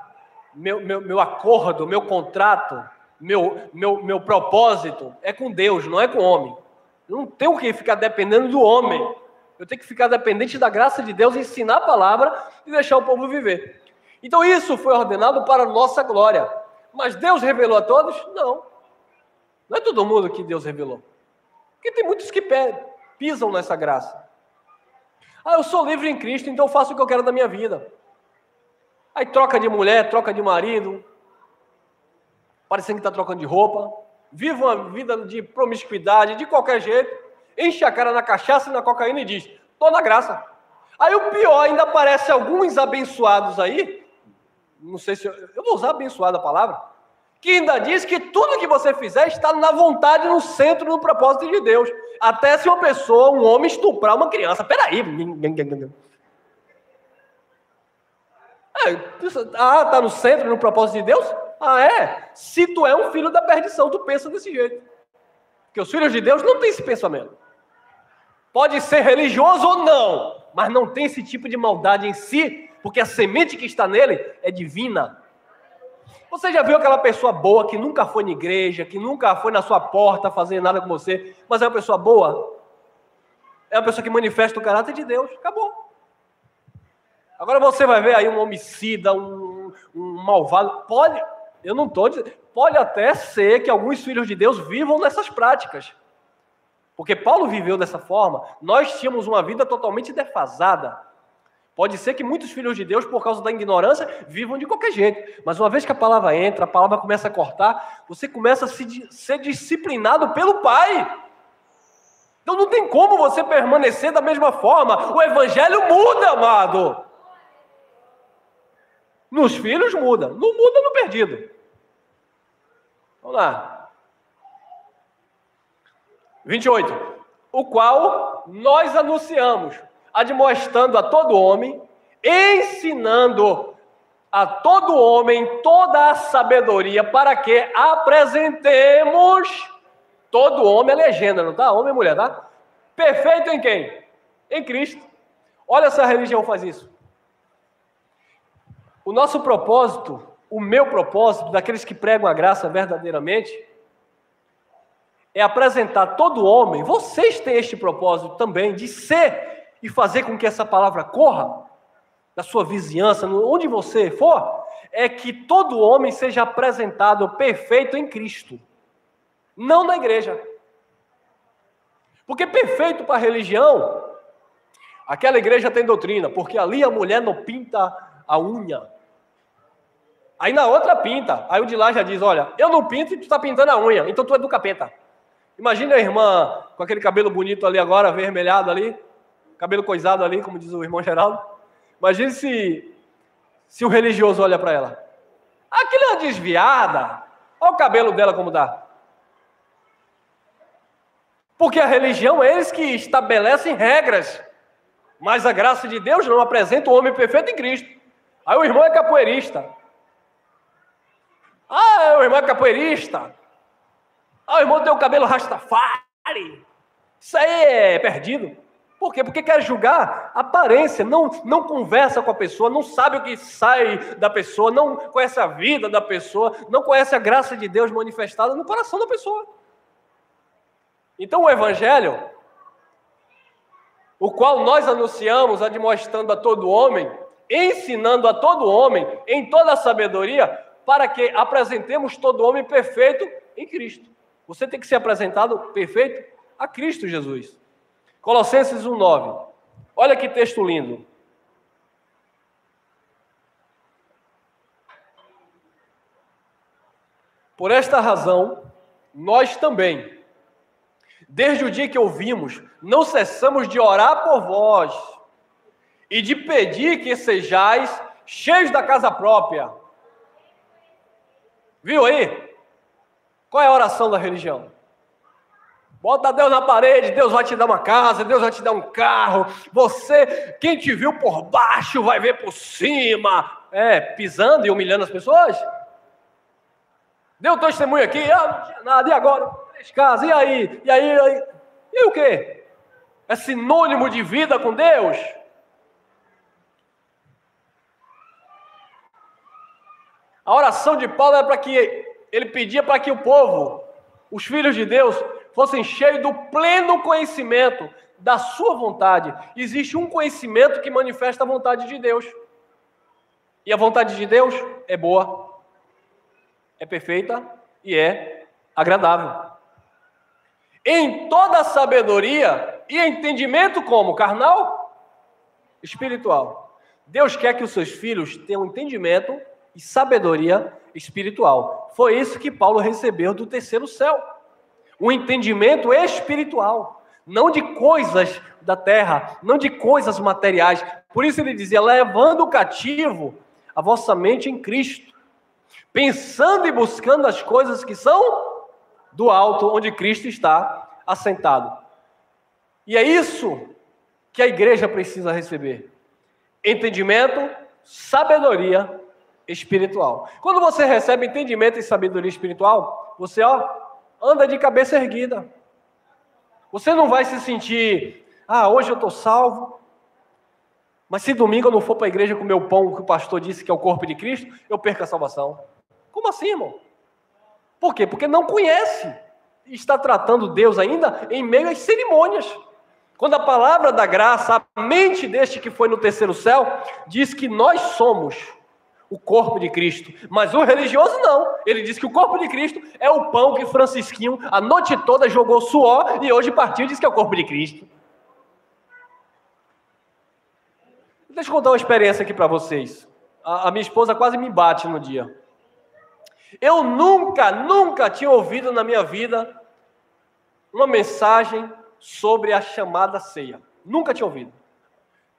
meu acordo, meu contrato, meu propósito é com Deus, não é com o homem. Eu não tenho que ficar dependendo do homem. Eu tenho que ficar dependente da graça de Deus, ensinar a palavra e deixar o povo viver. Então isso foi ordenado para a nossa glória. Mas Deus revelou a todos? Não. Não é todo mundo que Deus revelou. Porque tem muitos que pisam nessa graça. Ah, eu sou livre em Cristo, então eu faço o que eu quero da minha vida. Aí troca de mulher, troca de marido, parecendo que está trocando de roupa, vive uma vida de promiscuidade, de qualquer jeito, enche a cara na cachaça e na cocaína e diz, estou na graça. Aí o pior, ainda aparece alguns abençoados aí, não sei se eu vou usar abençoado a palavra, que ainda diz que tudo que você fizer está na vontade, no centro, no propósito de Deus. Até se uma pessoa, um homem, estuprar uma criança. Peraí. Tá no centro, no propósito de Deus? Ah, é? Se tu é um filho da perdição, tu pensa desse jeito. Porque os filhos de Deus não têm esse pensamento. Pode ser religioso ou não, mas não tem esse tipo de maldade em si, porque a semente que está nele é divina. Você já viu aquela pessoa boa que nunca foi na igreja, que nunca foi na sua porta fazer nada com você, mas é uma pessoa boa? É uma pessoa que manifesta o caráter de Deus. Acabou. Agora você vai ver aí um homicida, um malvado. Eu não estou dizendo, pode até ser que alguns filhos de Deus vivam nessas práticas. Porque Paulo viveu dessa forma. Nós tínhamos uma vida totalmente defasada. Pode ser que muitos filhos de Deus, por causa da ignorância, vivam de qualquer jeito. Mas uma vez que a palavra entra, a palavra começa a cortar, você começa a ser disciplinado pelo Pai. Então não tem como você permanecer da mesma forma. O evangelho muda, amado. Nos filhos muda. Não muda no perdido. Vamos lá. 28. O qual nós anunciamos, admoestando a todo homem, ensinando a todo homem toda a sabedoria, para que apresentemos todo homem, é legenda, não tá? Homem e mulher, tá? Perfeito em quem? Em Cristo. Olha se a religião faz isso. O nosso propósito, o meu propósito, daqueles que pregam a graça verdadeiramente, é apresentar todo homem. Vocês têm este propósito também, de ser e fazer com que essa palavra corra na sua vizinhança, onde você for, é que todo homem seja apresentado perfeito em Cristo, não na igreja. Porque perfeito para a religião, aquela igreja tem doutrina, porque ali a mulher não pinta a unha. Aí na outra pinta, aí o de lá já diz, olha, eu não pinto e tu está pintando a unha, então tu é do capeta. Imagina a irmã com aquele cabelo bonito ali agora, avermelhado ali, cabelo coisado ali, como diz o irmão Geraldo. Imagine se o religioso olha para ela. Aquilo é uma desviada. Olha o cabelo dela como dá. Porque a religião é eles que estabelecem regras. Mas a graça de Deus não apresenta o homem perfeito em Cristo. Aí o irmão é capoeirista. Ah, o irmão é capoeirista. Ah, o irmão tem o cabelo rastafari. Isso aí é perdido. Por quê? Porque quer julgar a aparência, não conversa com a pessoa, não sabe o que sai da pessoa, não conhece a vida da pessoa, não conhece a graça de Deus manifestada no coração da pessoa. Então o Evangelho, o qual nós anunciamos, admoestando a todo homem, ensinando a todo homem, em toda a sabedoria, para que apresentemos todo homem perfeito em Cristo. Você tem que ser apresentado perfeito a Cristo Jesus. Colossenses 1:9. Olha que texto lindo. Por esta razão, nós também, desde o dia que ouvimos, não cessamos de orar por vós e de pedir que sejais cheios da casa própria. Viu aí? Qual é a oração da religião? Bota Deus na parede, Deus vai te dar uma casa, Deus vai te dar um carro. Você, quem te viu por baixo, vai ver por cima. Pisando e humilhando as pessoas? Deu testemunho aqui, não tinha nada, e agora? 3 casas, e aí? E aí o quê? É sinônimo de vida com Deus? A oração de Paulo era para que ele pedia para que o povo, os filhos de Deus, fossem cheios do pleno conhecimento da sua vontade. Existe um conhecimento que manifesta a vontade de Deus. E a vontade de Deus é boa, é perfeita e é agradável. Em toda a sabedoria e entendimento como? Carnal? Espiritual. Deus quer que os seus filhos tenham entendimento e sabedoria espiritual. Foi isso que Paulo recebeu do terceiro céu. Um entendimento espiritual, não de coisas da terra, não de coisas materiais. Por isso ele dizia, levando cativo a vossa mente em Cristo, pensando e buscando as coisas que são do alto, onde Cristo está assentado. E é isso que a igreja precisa receber. Entendimento, sabedoria espiritual. Quando você recebe entendimento e sabedoria espiritual, você anda de cabeça erguida. Você não vai se sentir, hoje eu estou salvo, mas se domingo eu não for para a igreja comer o pão que o pastor disse que é o corpo de Cristo, eu perco a salvação. Como assim, irmão? Por quê? Porque não conhece. E está tratando Deus ainda em meio às cerimônias. Quando a palavra da graça, a mente deste que foi no terceiro céu, diz que nós somos o corpo de Cristo. Mas o religioso não. Ele diz que o corpo de Cristo é o pão que Francisquinho a noite toda jogou suor e hoje partiu e diz que é o corpo de Cristo. Deixa eu contar uma experiência aqui para vocês. A minha esposa quase me bate no dia. Eu nunca tinha ouvido na minha vida uma mensagem sobre a chamada ceia. Nunca tinha ouvido.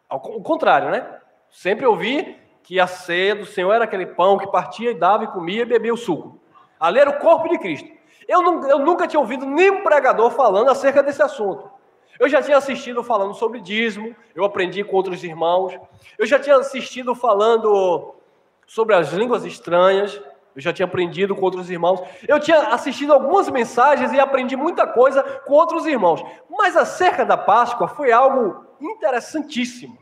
Ao contrário, né? Sempre ouvi que a ceia do Senhor era aquele pão que partia e dava e comia e bebia o suco. Ali era o corpo de Cristo. Eu nunca tinha ouvido nenhum pregador falando acerca desse assunto. Eu já tinha assistido falando sobre dízimo, eu aprendi com outros irmãos. Eu já tinha assistido falando sobre as línguas estranhas, eu já tinha aprendido com outros irmãos. Eu tinha assistido algumas mensagens e aprendi muita coisa com outros irmãos. Mas acerca da Páscoa foi algo interessantíssimo.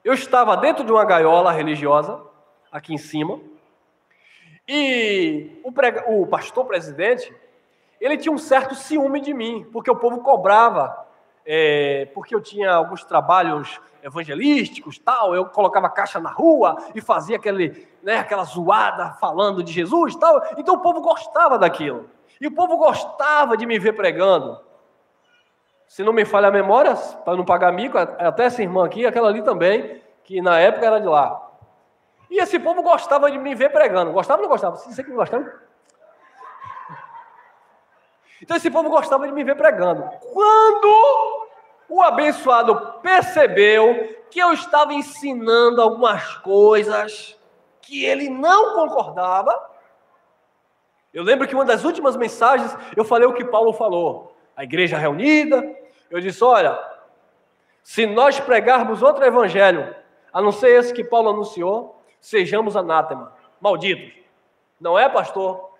Eu estava dentro de uma gaiola religiosa, aqui em cima, e o pastor presidente, ele tinha um certo ciúme de mim, porque o povo cobrava, porque eu tinha alguns trabalhos evangelísticos, tal, eu colocava caixa na rua e fazia aquela zoada falando de Jesus, tal. Então o povo gostava daquilo. E o povo gostava de me ver pregando. Se não me falha a memória, para não pagar mico, até essa irmã aqui, aquela ali também, que na época era de lá. E esse povo gostava de me ver pregando. Gostava ou não gostava? Você que não gostava? Então esse povo gostava de me ver pregando. Quando o abençoado percebeu que eu estava ensinando algumas coisas que ele não concordava, eu lembro que uma das últimas mensagens eu falei o que Paulo falou. A igreja reunida, eu disse, olha, se nós pregarmos outro evangelho, a não ser esse que Paulo anunciou, sejamos anátema, malditos. Não é, pastor?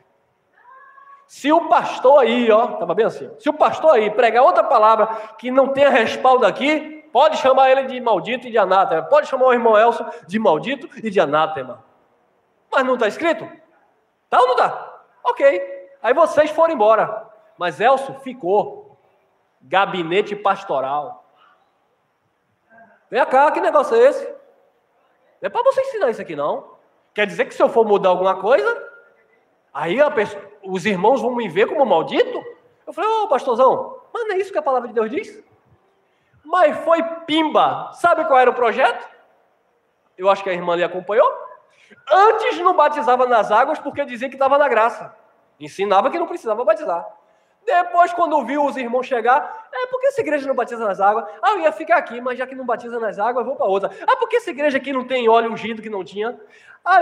Se o pastor aí, estava bem assim, se o pastor aí pregar outra palavra que não tenha respaldo aqui, pode chamar ele de maldito e de anátema, pode chamar o irmão Elcio de maldito e de anátema. Mas não está escrito? Tá ou não está? Ok. Aí vocês foram embora. Mas Elcio ficou. Gabinete pastoral. Vem cá, que negócio é esse? Não é para você ensinar isso aqui, não. Quer dizer que se eu for mudar alguma coisa, aí os irmãos vão me ver como maldito? Eu falei, pastorzão, mas não é isso que a palavra de Deus diz? Mas foi pimba. Sabe qual era o projeto? Eu acho que a irmã ali acompanhou. Antes não batizava nas águas porque dizia que estava na graça. Ensinava que não precisava batizar. Depois, quando viu os irmãos chegar, por que essa igreja não batiza nas águas? Eu ia ficar aqui, mas já que não batiza nas águas, eu vou para outra. Por que essa igreja aqui não tem óleo ungido, que não tinha?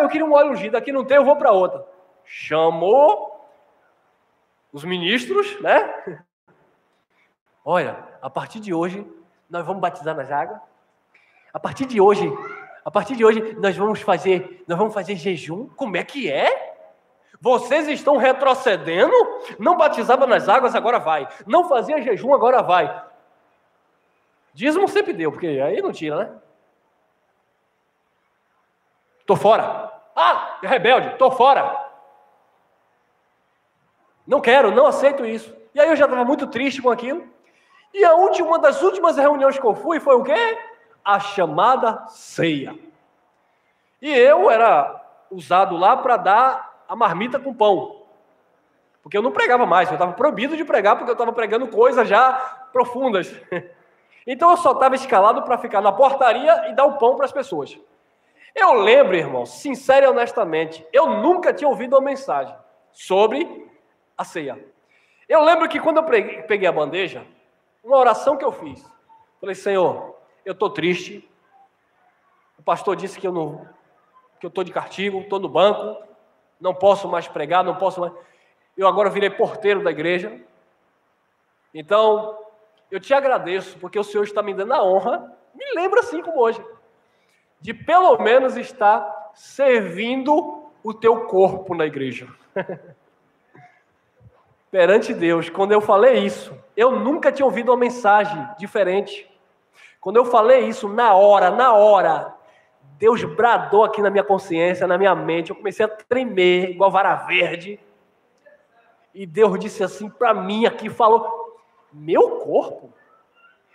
Eu queria um óleo ungido, aqui não tem, eu vou para outra. Chamou os ministros, né? Olha, a partir de hoje, nós vamos batizar nas águas. A partir de hoje, nós vamos fazer jejum. Como é que é? Vocês estão retrocedendo? Não batizava nas águas, agora vai. Não fazia jejum, agora vai. Dízimo sempre deu, porque aí não tira, né? Tô fora. Rebelde, tô fora. Não quero, não aceito isso. E aí eu já estava muito triste com aquilo. E uma das últimas reuniões que eu fui foi o quê? A chamada ceia. E eu era usado lá para dar a marmita com pão. Porque eu não pregava mais, eu estava proibido de pregar, porque eu estava pregando coisas já profundas. Então eu só estava escalado para ficar na portaria e dar o pão para as pessoas. Eu lembro, irmão, sincero e honestamente, eu nunca tinha ouvido uma mensagem sobre a ceia. Eu lembro que quando eu peguei a bandeja, uma oração que eu fiz, falei: Senhor, eu estou triste, o pastor disse que eu estou de castigo, estou no banco, não posso mais pregar, não posso mais... Eu agora virei porteiro da igreja. Então, eu te agradeço, porque o Senhor está me dando a honra, me lembra assim como hoje, de pelo menos estar servindo o teu corpo na igreja. Perante Deus, quando eu falei isso, eu nunca tinha ouvido uma mensagem diferente. Quando eu falei isso, na hora, Deus bradou aqui na minha consciência, na minha mente, eu comecei a tremer, igual vara verde. E Deus disse assim para mim aqui, falou: meu corpo?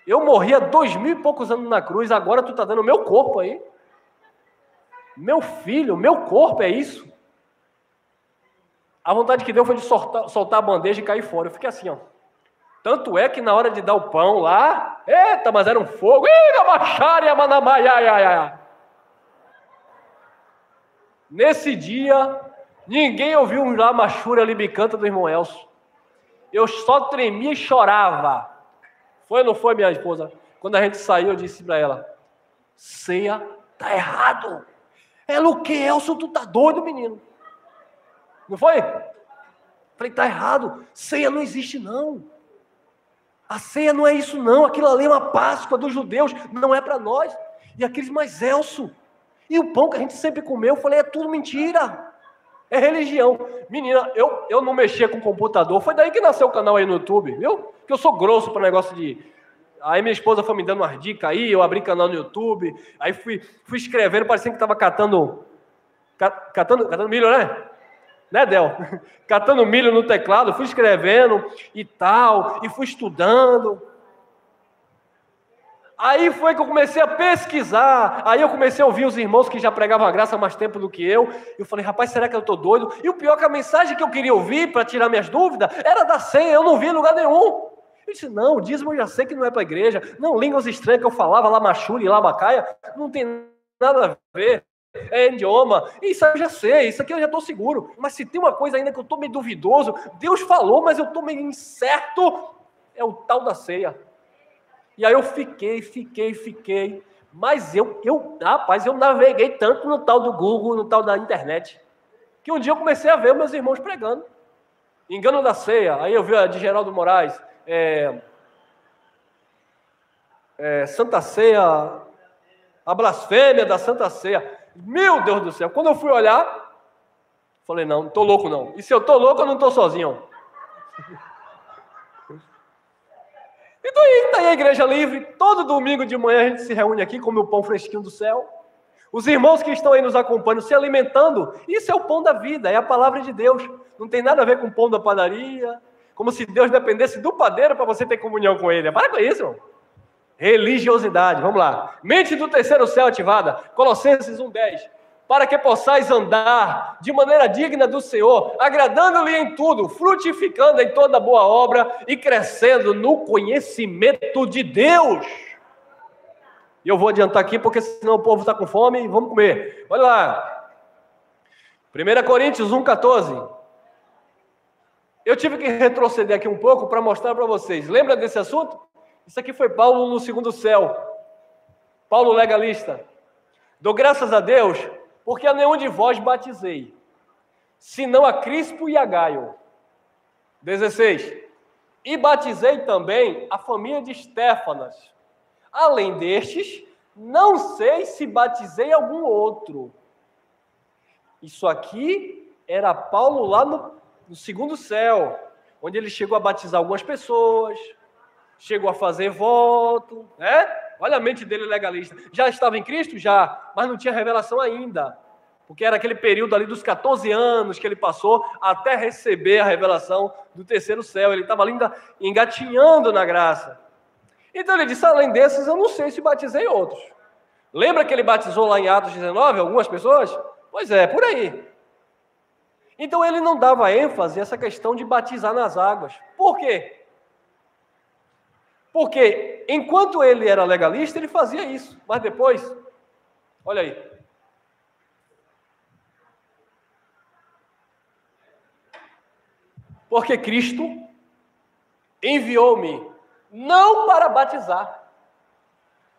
Eu morri há 2000 e poucos anos na cruz, agora tu tá dando meu corpo aí? Meu filho, meu corpo, é isso? A vontade que deu foi de soltar a bandeja e cair fora. Eu fiquei assim, ó. Tanto é que na hora de dar o pão lá, eita, mas era um fogo. Nesse dia, ninguém ouviu um lamachura libicanta do irmão Elcio. Eu só tremia e chorava. Foi ou não foi, minha esposa? Quando a gente saiu, eu disse para ela: ceia tá errado. Ela: o que, Elcio? Tu tá doido, menino? Não foi? Falei: tá errado. Ceia não existe, não. A ceia não é isso, não. Aquilo ali é uma Páscoa dos judeus. Não é para nós. E aqueles: mais Elcio. E o pão que a gente sempre comeu? Eu falei: é tudo mentira. É religião. Menina, eu não mexia com computador. Foi daí que nasceu o canal aí no YouTube, viu? Que eu sou grosso para negócio de... Aí minha esposa foi me dando umas dicas aí, eu abri canal no YouTube, aí fui escrevendo, parecia que estava catando milho, né, Del? Catando milho no teclado, fui escrevendo e tal, e fui estudando. Aí foi que eu comecei a pesquisar, aí eu comecei a ouvir os irmãos que já pregavam a graça há mais tempo do que eu falei: rapaz, será que eu estou doido? E o pior é que a mensagem que eu queria ouvir para tirar minhas dúvidas era da ceia, eu não vi em lugar nenhum. Eu disse: não, o dízimo eu já sei que não é para a igreja, não, línguas estranhas que eu falava, lamachuri, labacaia, não tem nada a ver, é idioma, isso eu já sei, isso aqui eu já estou seguro, mas se tem uma coisa ainda que eu estou meio duvidoso, Deus falou, mas eu estou meio incerto, é o tal da ceia. E aí eu fiquei, mas rapaz, eu naveguei tanto no tal do Google, no tal da internet, que um dia eu comecei a ver meus irmãos pregando, engano da ceia, aí eu vi a de Geraldo Moraes, Santa Ceia, a blasfêmia da Santa Ceia. Meu Deus do céu, quando eu fui olhar, falei: não estou louco não, e se eu estou louco eu não estou sozinho. Então está aí a Igreja Livre, todo domingo de manhã a gente se reúne aqui, come o pão fresquinho do céu. Os irmãos que estão aí nos acompanhando, se alimentando, isso é o pão da vida, é a palavra de Deus. Não tem nada a ver com o pão da padaria, como se Deus dependesse do padeiro para você ter comunhão com Ele. Para com isso, irmão. Religiosidade, vamos lá. Mente do terceiro céu ativada, Colossenses 1:10. Para que possais andar de maneira digna do Senhor, agradando-lhe em tudo, frutificando em toda boa obra e crescendo no conhecimento de Deus. E eu vou adiantar aqui, porque senão o povo está com fome e vamos comer. Olha lá. 1 Coríntios 1:14. Eu tive que retroceder aqui um pouco para mostrar para vocês. Lembra desse assunto? Isso aqui foi Paulo no segundo céu. Paulo legalista. Dou graças a Deus, porque a nenhum de vós batizei, senão a Crispo e a Gaio. 16. E batizei também a família de Estéfanas. Além destes, não sei se batizei algum outro. Isso aqui era Paulo lá no segundo céu, onde ele chegou a batizar algumas pessoas, chegou a fazer voto, né? Olha a mente dele legalista. Já estava em Cristo? Já, mas não tinha revelação ainda, porque era aquele período ali dos 14 anos que ele passou até receber a revelação do terceiro céu. Ele estava ali ainda engatinhando na graça. Então ele disse, além desses, eu não sei se batizei outros. Lembra que ele batizou lá em Atos 19 algumas pessoas? Pois é, por aí. Então ele não dava ênfase a essa questão de batizar nas águas. Por quê? Porque enquanto ele era legalista, ele fazia isso. Mas depois, olha aí. Porque Cristo enviou-me não para batizar,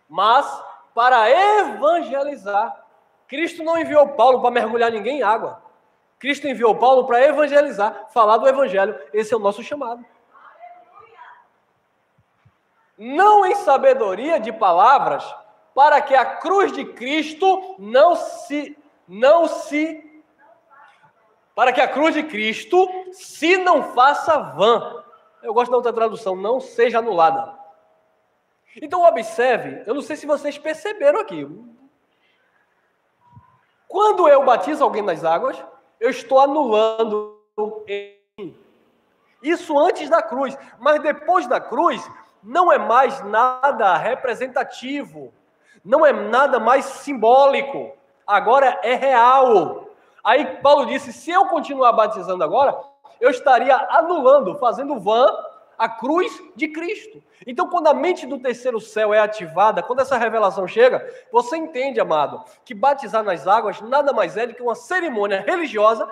mas para evangelizar. Cristo não enviou Paulo para mergulhar ninguém em água. Cristo enviou Paulo para evangelizar, falar do evangelho. Esse é o nosso chamado. Não em sabedoria de palavras, para que a cruz de Cristo para que a cruz de Cristo se não faça vã. Eu gosto da outra tradução, não seja anulada. Então observe, eu não sei se vocês perceberam aqui. Quando eu batizo alguém nas águas, eu estou anulando isso antes da cruz. Mas depois da cruz, não é mais nada representativo. Não é nada mais simbólico. Agora é real. Aí Paulo disse, se eu continuar batizando agora, eu estaria anulando, fazendo vã a cruz de Cristo. Então, quando a mente do terceiro céu é ativada, quando essa revelação chega, você entende, amado, que batizar nas águas nada mais é do que uma cerimônia religiosa,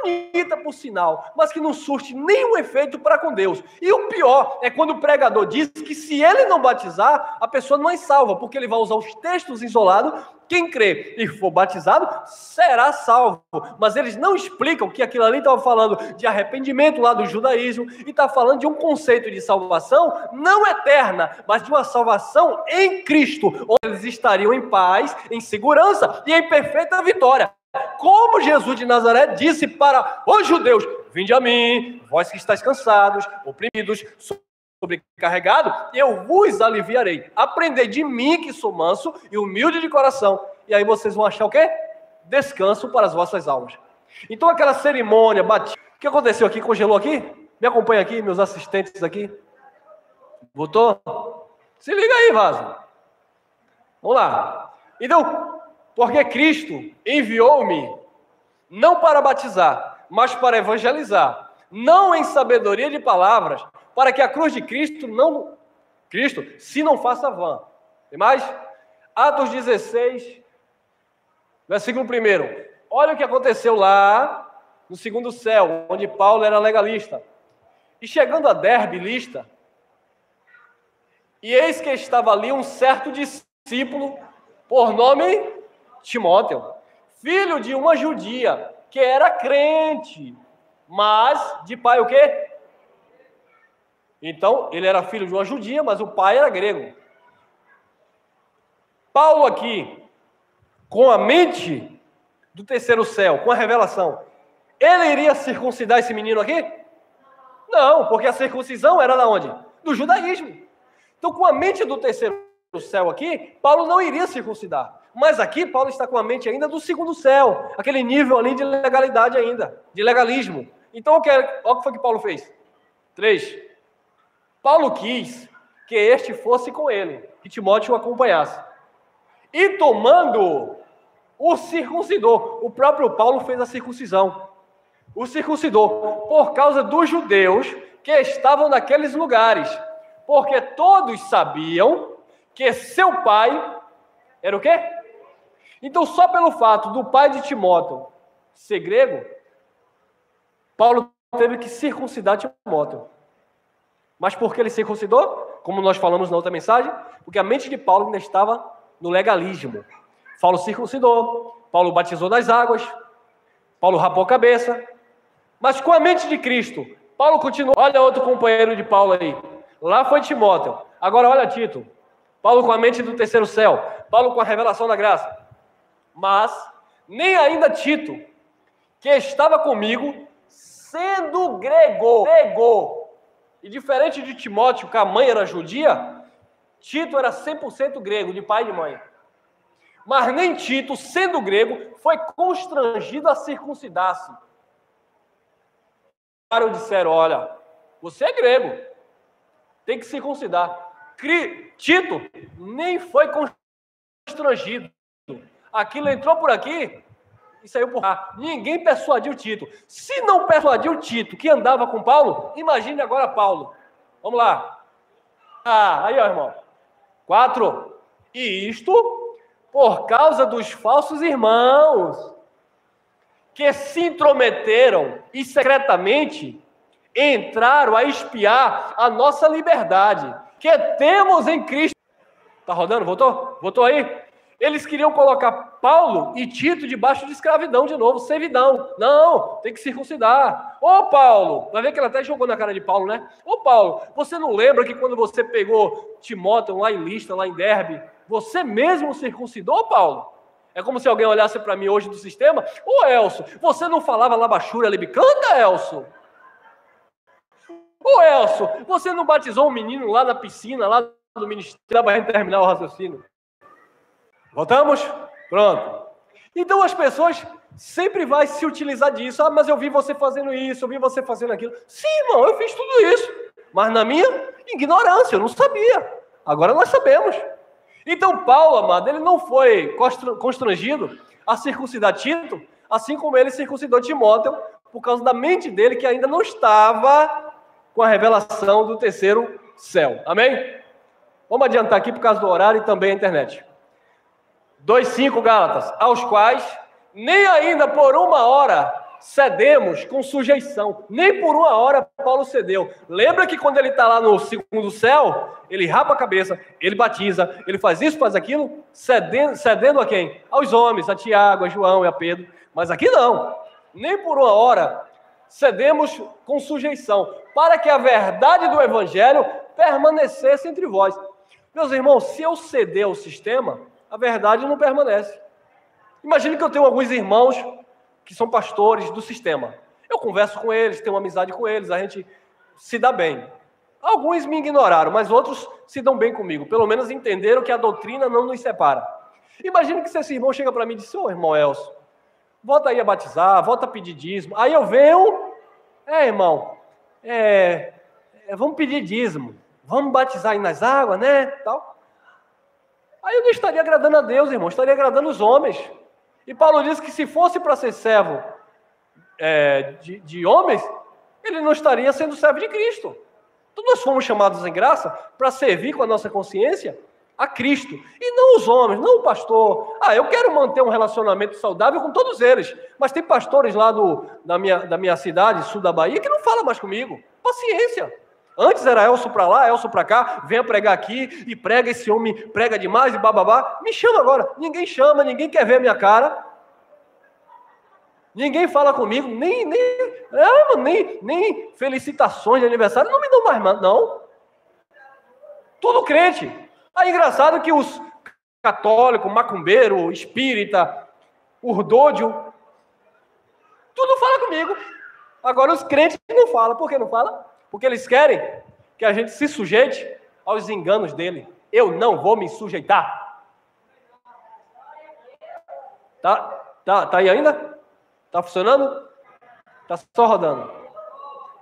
bonita por sinal, mas que não surte nenhum efeito para com Deus. E o pior é quando o pregador diz que se ele não batizar, a pessoa não é salva, porque ele vai usar os textos isolados. Quem crê e for batizado será salvo. Mas eles não explicam que aquilo ali estava falando de arrependimento lá do judaísmo e está falando de um conceito de salvação não eterna, mas de uma salvação em Cristo, onde eles estariam em paz, em segurança e em perfeita vitória. Como Jesus de Nazaré disse para os judeus, vinde a mim, vós que estáis cansados, oprimidos, sobrecarregado, eu vos aliviarei. Aprendei de mim que sou manso e humilde de coração. E aí vocês vão achar o quê? Descanso para as vossas almas. Então aquela cerimônia, batida. O que aconteceu aqui? Congelou aqui? Me acompanha aqui, meus assistentes aqui. Voltou? Se liga aí, vaso. Vamos lá. Então, porque Cristo enviou-me não para batizar, mas para evangelizar, não em sabedoria de palavras, para que a cruz de Cristo se não faça vã. Tem mais? Atos 16, versículo 1. Olha o que aconteceu lá no segundo céu, onde Paulo era legalista. E chegando a Derbe, Listra, e eis que estava ali um certo discípulo, por nome Timóteo, filho de uma judia, que era crente, mas de pai o quê? Então, ele era filho de uma judia, mas o pai era grego. Paulo aqui, com a mente do terceiro céu, com a revelação, ele iria circuncidar esse menino aqui? Não, porque a circuncisão era da onde? Do judaísmo. Então, com a mente do terceiro céu aqui, Paulo não iria circuncidar. Mas aqui, Paulo está com a mente ainda do segundo céu, aquele nível ali de legalidade ainda, de legalismo. Então, olha o que foi que Paulo fez. 3. Paulo quis que este fosse com ele, que Timóteo o acompanhasse. E tomando o circuncidor, o próprio Paulo fez a circuncisão. O circuncidor, por causa dos judeus que estavam naqueles lugares. Porque todos sabiam que seu pai era o quê? Então, só pelo fato do pai de Timóteo ser grego, Paulo teve que circuncidar Timóteo. Mas por que ele circuncidou? Como nós falamos na outra mensagem, porque a mente de Paulo ainda estava no legalismo. Paulo circuncidou, Paulo batizou nas águas, Paulo rapou a cabeça, mas com a mente de Cristo, Paulo continuou. Olha outro companheiro de Paulo aí, lá foi Timóteo, agora olha Tito, Paulo com a mente do terceiro céu, Paulo com a revelação da graça, mas nem ainda Tito, que estava comigo, sendo grego, e diferente de Timóteo, que a mãe era judia, Tito era 100% grego, de pai e de mãe. Mas nem Tito, sendo grego, foi constrangido a circuncidar-se. Disseram, olha, você é grego, tem que circuncidar. Tito nem foi constrangido. Aquilo entrou por aqui e saiu por lá. Ninguém persuadiu Tito. Se não persuadiu Tito, que andava com Paulo, imagine agora Paulo. Vamos lá. Aí, ó, irmão. 4. E isto por causa dos falsos irmãos que se intrometeram e secretamente entraram a espiar a nossa liberdade, que temos em Cristo. Tá rodando? Voltou? Voltou aí? Eles queriam colocar Paulo e Tito debaixo de escravidão de novo, servidão. Não, tem que circuncidar. Ô Paulo, vai ver que ela até jogou na cara de Paulo, né? Ô Paulo, você não lembra que quando você pegou Timóteo lá em Listra, lá em Derbe, você mesmo circuncidou, Paulo? É como se alguém olhasse para mim hoje do sistema. Ô Elcio, você não falava labachura libicanta, Elcio? Ô Elcio, você não batizou um menino lá na piscina, lá no ministério, para terminar o raciocínio? Voltamos? Pronto. Então as pessoas sempre vão se utilizar disso. Ah, mas eu vi você fazendo isso, eu vi você fazendo aquilo. Sim, irmão, eu fiz tudo isso. Mas na minha ignorância, eu não sabia. Agora nós sabemos. Então Paulo, amado, ele não foi constrangido a circuncidar Tito, assim como ele circuncidou Timóteo, por causa da mente dele que ainda não estava com a revelação do terceiro céu. Amém? Vamos adiantar aqui por causa do horário e também a internet. 2:5 Gálatas, aos quais nem ainda por uma hora cedemos com sujeição. Nem por uma hora Paulo cedeu. Lembra que quando ele está lá no segundo céu, ele rapa a cabeça, ele batiza, ele faz isso, faz aquilo, cedendo a quem? Aos homens, a Tiago, a João e a Pedro. Mas aqui não. Nem por uma hora cedemos com sujeição, para que a verdade do evangelho permanecesse entre vós. Meus irmãos, se eu ceder ao sistema, a verdade não permanece. Imagine que eu tenho alguns irmãos que são pastores do sistema. Eu converso com eles, tenho uma amizade com eles, a gente se dá bem. Alguns me ignoraram, mas outros se dão bem comigo. Pelo menos entenderam que a doutrina não nos separa. Imagine que se esse irmão chega para mim e diz, ô irmão Elcio, volta aí a batizar, volta a pedir dízimo. Aí eu venho, irmão, vamos pedir dízimo, vamos batizar aí nas águas, né, tal. Aí eu não estaria agradando a Deus, irmão, estaria agradando os homens. E Paulo diz que se fosse para ser servo de homens, ele não estaria sendo servo de Cristo. Então nós fomos chamados em graça para servir com a nossa consciência a Cristo. E não os homens, não o pastor. Eu quero manter um relacionamento saudável com todos eles. Mas tem pastores lá da minha cidade, sul da Bahia, que não falam mais comigo. Paciência. Antes era Elcio para lá, Elcio para cá, venha pregar aqui e prega, esse homem prega demais e bababá. Me chama agora. Ninguém chama, ninguém quer ver a minha cara. Ninguém fala comigo, nem felicitações de aniversário, não me dão mais, não. Tudo crente. Aí engraçado que os católicos, macumbeiro, espírita, urdódio, tudo fala comigo. Agora os crentes não falam. Por que não falam? Porque eles querem que a gente se sujeite aos enganos dele. Eu não vou me sujeitar. Tá aí ainda? Tá funcionando? Tá só rodando.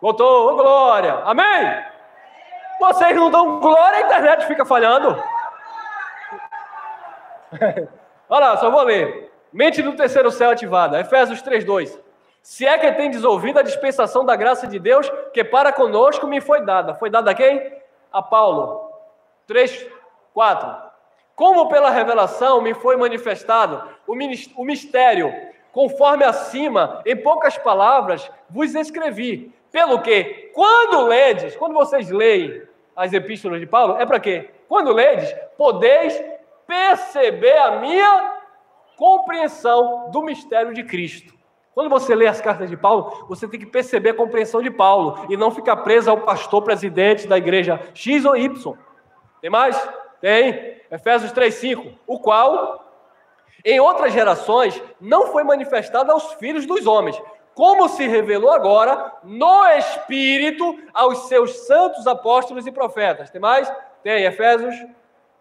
Voltou, glória. Amém? Vocês não dão glória, a internet fica falhando. Olha lá, só vou ler. Mente do terceiro céu ativada. Efésios 3:2. Se é que tendes ouvido a dispensação da graça de Deus, que para conosco me foi dada. Foi dada a quem? A Paulo. 3:4. Como pela revelação me foi manifestado o mistério, conforme acima, em poucas palavras, vos escrevi. Pelo que, quando vocês leem as epístolas de Paulo, é para quê? Quando ledes, podeis perceber a minha compreensão do mistério de Cristo. Quando você lê as cartas de Paulo, você tem que perceber a compreensão de Paulo e não ficar preso ao pastor presidente da igreja X ou Y. Tem mais? Tem. Efésios 3:5, o qual, em outras gerações, não foi manifestado aos filhos dos homens, como se revelou agora no Espírito aos seus santos apóstolos e profetas. Tem mais? Tem. Efésios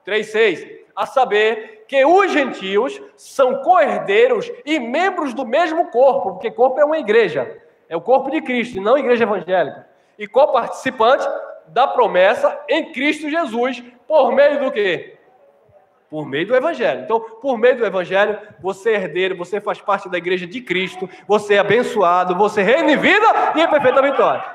3:6, a saber que os gentios são co-herdeiros e membros do mesmo corpo, porque corpo é uma igreja, é o corpo de Cristo, e não a igreja evangélica, e co-participante da promessa em Cristo Jesus, por meio do quê? Por meio do Evangelho. Então, por meio do Evangelho, você é herdeiro, você faz parte da igreja de Cristo, você é abençoado, você reina em vida e em perfeita vitória.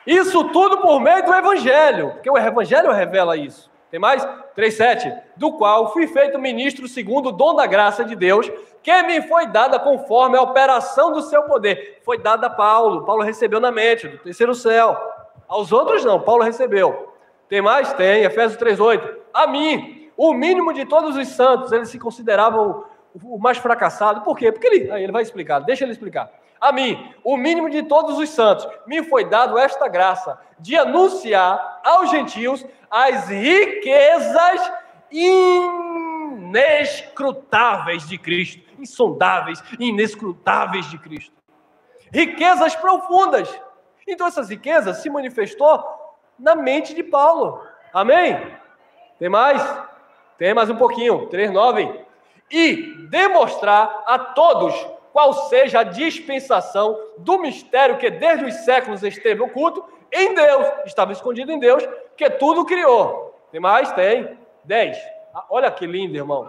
Isso tudo por meio do Evangelho, porque o Evangelho revela isso. Tem mais? 3:7, do qual fui feito ministro segundo o dom da graça de Deus, que me foi dada conforme a operação do seu poder. Foi dada a Paulo. Paulo recebeu na mente, do terceiro céu. Aos outros não, Paulo recebeu. Tem mais? Tem. Efésios 3:8. A mim, o mínimo de todos os santos, ele se considerava o mais fracassado. Por quê? Porque ele vai explicar, deixa ele explicar. A mim, o mínimo de todos os santos, me foi dado esta graça de anunciar aos gentios as riquezas inescrutáveis de Cristo. Insondáveis, inescrutáveis de Cristo. Riquezas profundas. Então essas riquezas se manifestou na mente de Paulo. Amém? Tem mais? Tem mais um pouquinho. 3:9. E demonstrar a todos qual seja a dispensação do mistério que desde os séculos esteve oculto em Deus, estava escondido em Deus, que tudo criou. Tem mais? Tem. 10. Olha que lindo, irmão.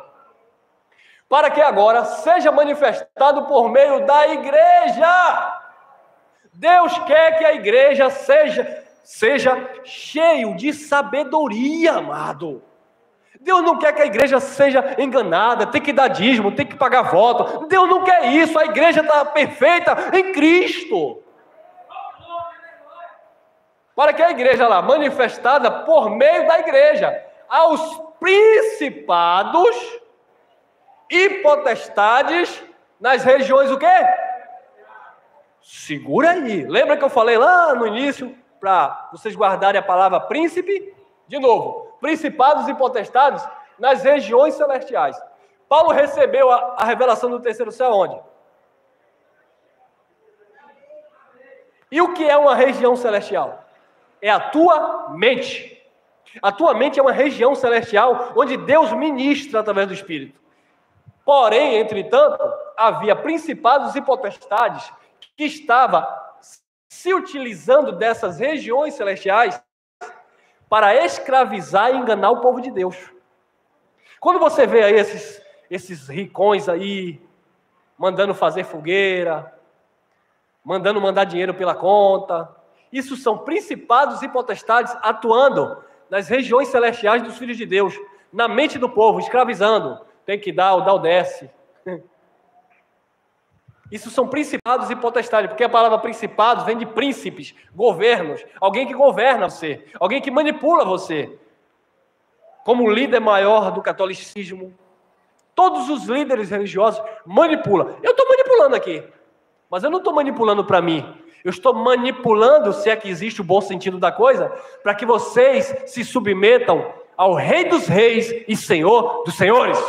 Para que agora seja manifestado por meio da igreja. Deus quer que a igreja seja cheio de sabedoria, amado. Deus não quer que a igreja seja enganada, tem que dar dízimo, tem que pagar voto. Deus não quer isso, a igreja está perfeita em Cristo. Para que a igreja lá, manifestada por meio da igreja, aos principados e potestades nas regiões o quê? Segura aí. Lembra que eu falei lá no início, para vocês guardarem a palavra príncipe? De novo. Principados e potestades nas regiões celestiais. Paulo recebeu a revelação do terceiro céu onde? E o que é uma região celestial? É a tua mente. A tua mente é uma região celestial onde Deus ministra através do Espírito. Porém, entretanto, havia principados e potestades que estavam se utilizando dessas regiões celestiais para escravizar e enganar o povo de Deus. Quando você vê aí esses ricões aí, mandando fazer fogueira, mandando mandar dinheiro pela conta, isso são principados e potestades atuando nas regiões celestiais dos filhos de Deus, na mente do povo, escravizando. Tem que dar, o dá, o desce. Isso são principados e potestades, porque a palavra principados vem de príncipes, governos, alguém que governa você, alguém que manipula você. Como o líder maior do catolicismo, todos os líderes religiosos manipulam. Eu estou manipulando aqui, mas eu não estou manipulando para mim. Eu estou manipulando, se é que existe o bom sentido da coisa, para que vocês se submetam ao Rei dos Reis e Senhor dos Senhores.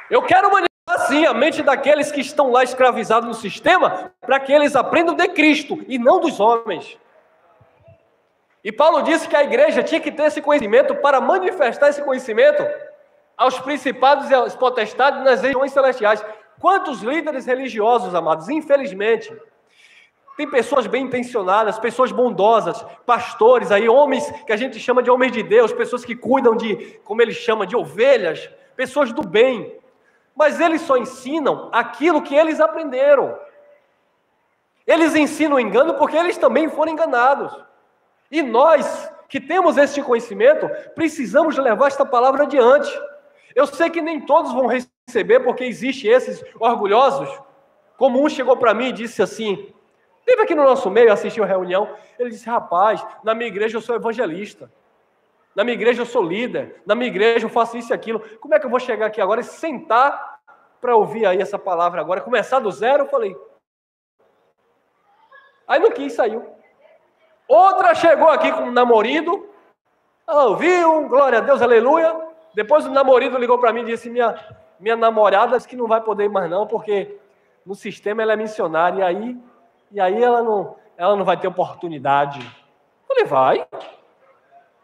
Eu quero manipular, sim, a mente daqueles que estão lá escravizados no sistema, para que eles aprendam de Cristo e não dos homens. E Paulo disse que a igreja tinha que ter esse conhecimento para manifestar esse conhecimento aos principados e às potestades nas regiões celestiais. Quantos líderes religiosos, amados, infelizmente, tem pessoas bem intencionadas, pessoas bondosas, pastores aí, homens que a gente chama de homens de Deus, pessoas que cuidam de, como ele chama, de ovelhas, pessoas do bem. Mas eles só ensinam aquilo que eles aprenderam. Eles ensinam o engano porque eles também foram enganados. E nós que temos este conhecimento, precisamos levar esta palavra adiante. Eu sei que nem todos vão receber, porque existem esses orgulhosos. Como um chegou para mim e disse assim, teve aqui no nosso meio, assistiu a reunião, ele disse, rapaz, na minha igreja eu sou evangelista, na minha igreja eu sou líder, na minha igreja eu faço isso e aquilo, como é que eu vou chegar aqui agora e sentar para ouvir aí essa palavra agora, começar do zero? Eu falei, aí não quis, saiu. Outra chegou aqui com um namorado, ouviu, glória a Deus, aleluia. Depois o namorado ligou para mim e disse, minha namorada disse que não vai poder ir mais não, porque no sistema ela é missionária, e aí ela não vai ter oportunidade. Eu falei,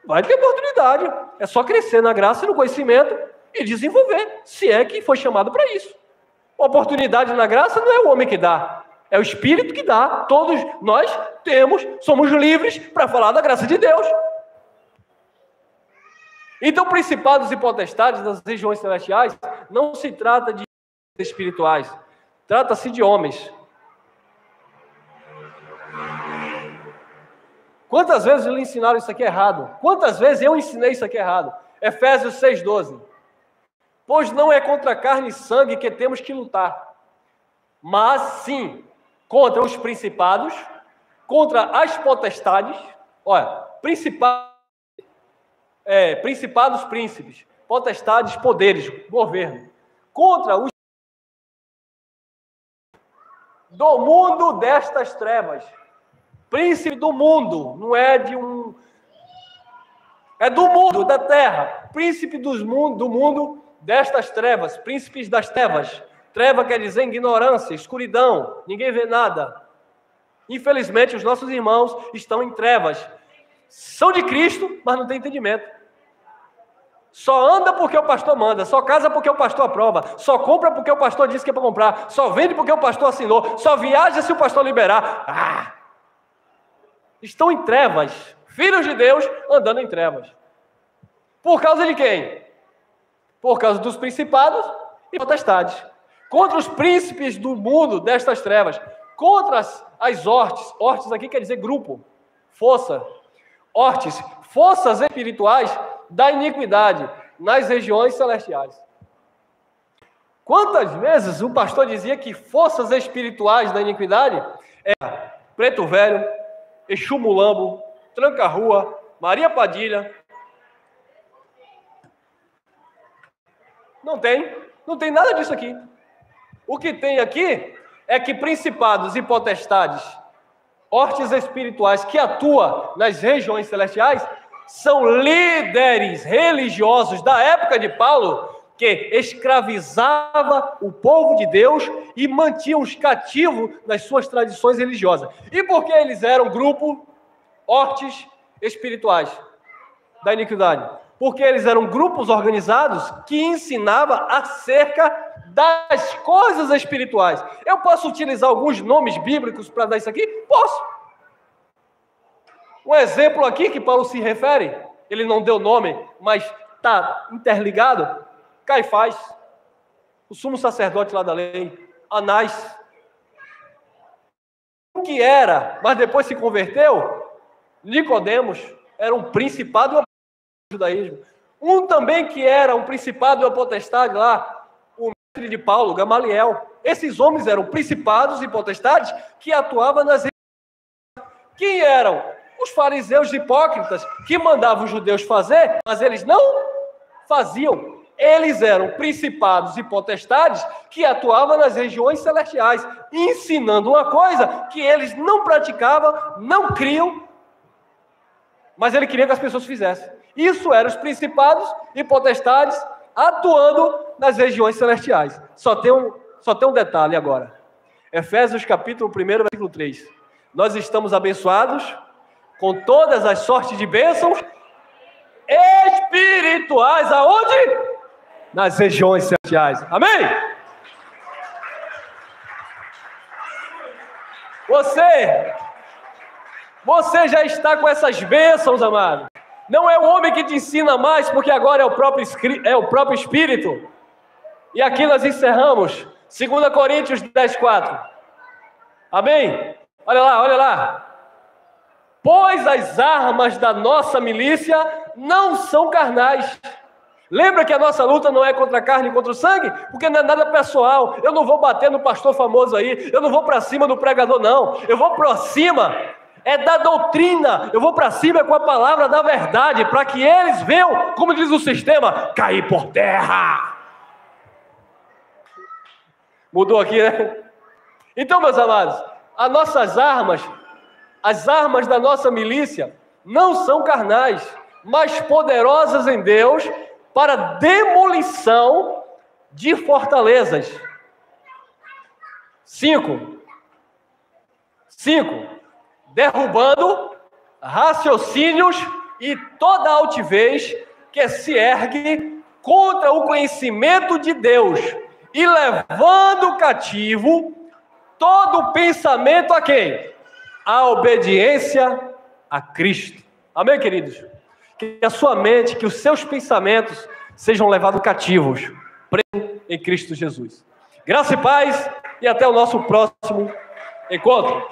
vai ter oportunidade. É só crescer na graça e no conhecimento e desenvolver, se é que foi chamado para isso. Oportunidade na graça não é o homem que dá, é o Espírito que dá. Todos nós somos livres para falar da graça de Deus. Então, principados e potestades das regiões celestiais, não se trata de espirituais, trata-se de homens. Quantas vezes lhe ensinaram isso aqui errado? Quantas vezes eu ensinei isso aqui errado? Efésios 6,12. Pois não é contra carne e sangue que temos que lutar, mas sim contra os principados, contra as potestades, principados, príncipes, potestades, poderes, governo, contra os do mundo destas trevas. Príncipe do mundo, não é de um... É do mundo, da terra. Príncipe do mundo destas trevas, príncipes das trevas. Treva quer dizer ignorância, escuridão, ninguém vê nada. Infelizmente, os nossos irmãos estão em trevas. São de Cristo, mas não tem entendimento. Só anda porque o pastor manda, só casa porque o pastor aprova, só compra porque o pastor disse que é para comprar, só vende porque o pastor assinou, só viaja se o pastor liberar. Estão em trevas, filhos de Deus andando em trevas. Por causa de quem? Por causa dos principados e potestades. Contra os príncipes do mundo destas trevas, contra as hortes. Hortes aqui quer dizer grupo, força. Hortes, forças espirituais da iniquidade nas regiões celestiais. Quantas vezes o pastor dizia que forças espirituais da iniquidade é Preto Velho, Exu Mulambo, Tranca-Rua, Maria Padilha. Não tem nada disso aqui. O que tem aqui é que principados e potestades, hortes espirituais que atuam nas regiões celestiais, são líderes religiosos da época de Paulo que escravizava o povo de Deus e mantinham os cativos nas suas tradições religiosas. E por que eles eram grupo hortes espirituais da iniquidade? Porque eles eram grupos organizados que ensinavam acerca das coisas espirituais. Eu posso utilizar alguns nomes bíblicos para dar isso aqui? Posso. Um exemplo aqui que Paulo se refere, ele não deu nome, mas está interligado. Caifás, o sumo sacerdote lá da lei, Anás, o que era, mas depois se converteu, Nicodemos, era um principado do judaísmo. Um também que era um principado e uma potestade lá, o mestre de Paulo, Gamaliel. Esses homens eram principados e potestades que atuavam nas regiões. Quem eram? Os fariseus hipócritas que mandavam os judeus fazer, mas eles não faziam. Eles eram principados e potestades que atuavam nas regiões celestiais, ensinando uma coisa que eles não praticavam, não criam, mas ele queria que as pessoas fizessem. Isso eram os principados e potestades atuando nas regiões celestiais. Só tem um detalhe agora. Efésios capítulo 1, versículo 3. Nós estamos abençoados com todas as sortes de bênçãos espirituais. Aonde? Nas regiões celestiais. Amém? Você já está com essas bênçãos, amado. Não é o homem que te ensina mais, porque agora é o próprio Espírito. E aqui nós encerramos. 2 Coríntios 10:4. Amém? Olha lá. Pois as armas da nossa milícia não são carnais. Lembra que a nossa luta não é contra a carne e contra o sangue? Porque não é nada pessoal. Eu não vou bater no pastor famoso aí. Eu não vou para cima do pregador, não. Eu vou para cima da doutrina. Eu vou para cima com a palavra da verdade, para que eles venham, como diz o sistema, cair por terra. Mudou aqui, né? Então, meus amados, as nossas armas, as armas da nossa milícia, não são carnais, mas poderosas em Deus para demolição de fortalezas. 5. Derrubando raciocínios e toda altivez que se ergue contra o conhecimento de Deus e levando cativo todo pensamento a quem? A obediência a Cristo. Amém, queridos? Que a sua mente, que os seus pensamentos sejam levados cativos, presos em Cristo Jesus. Graça e paz, e até o nosso próximo encontro.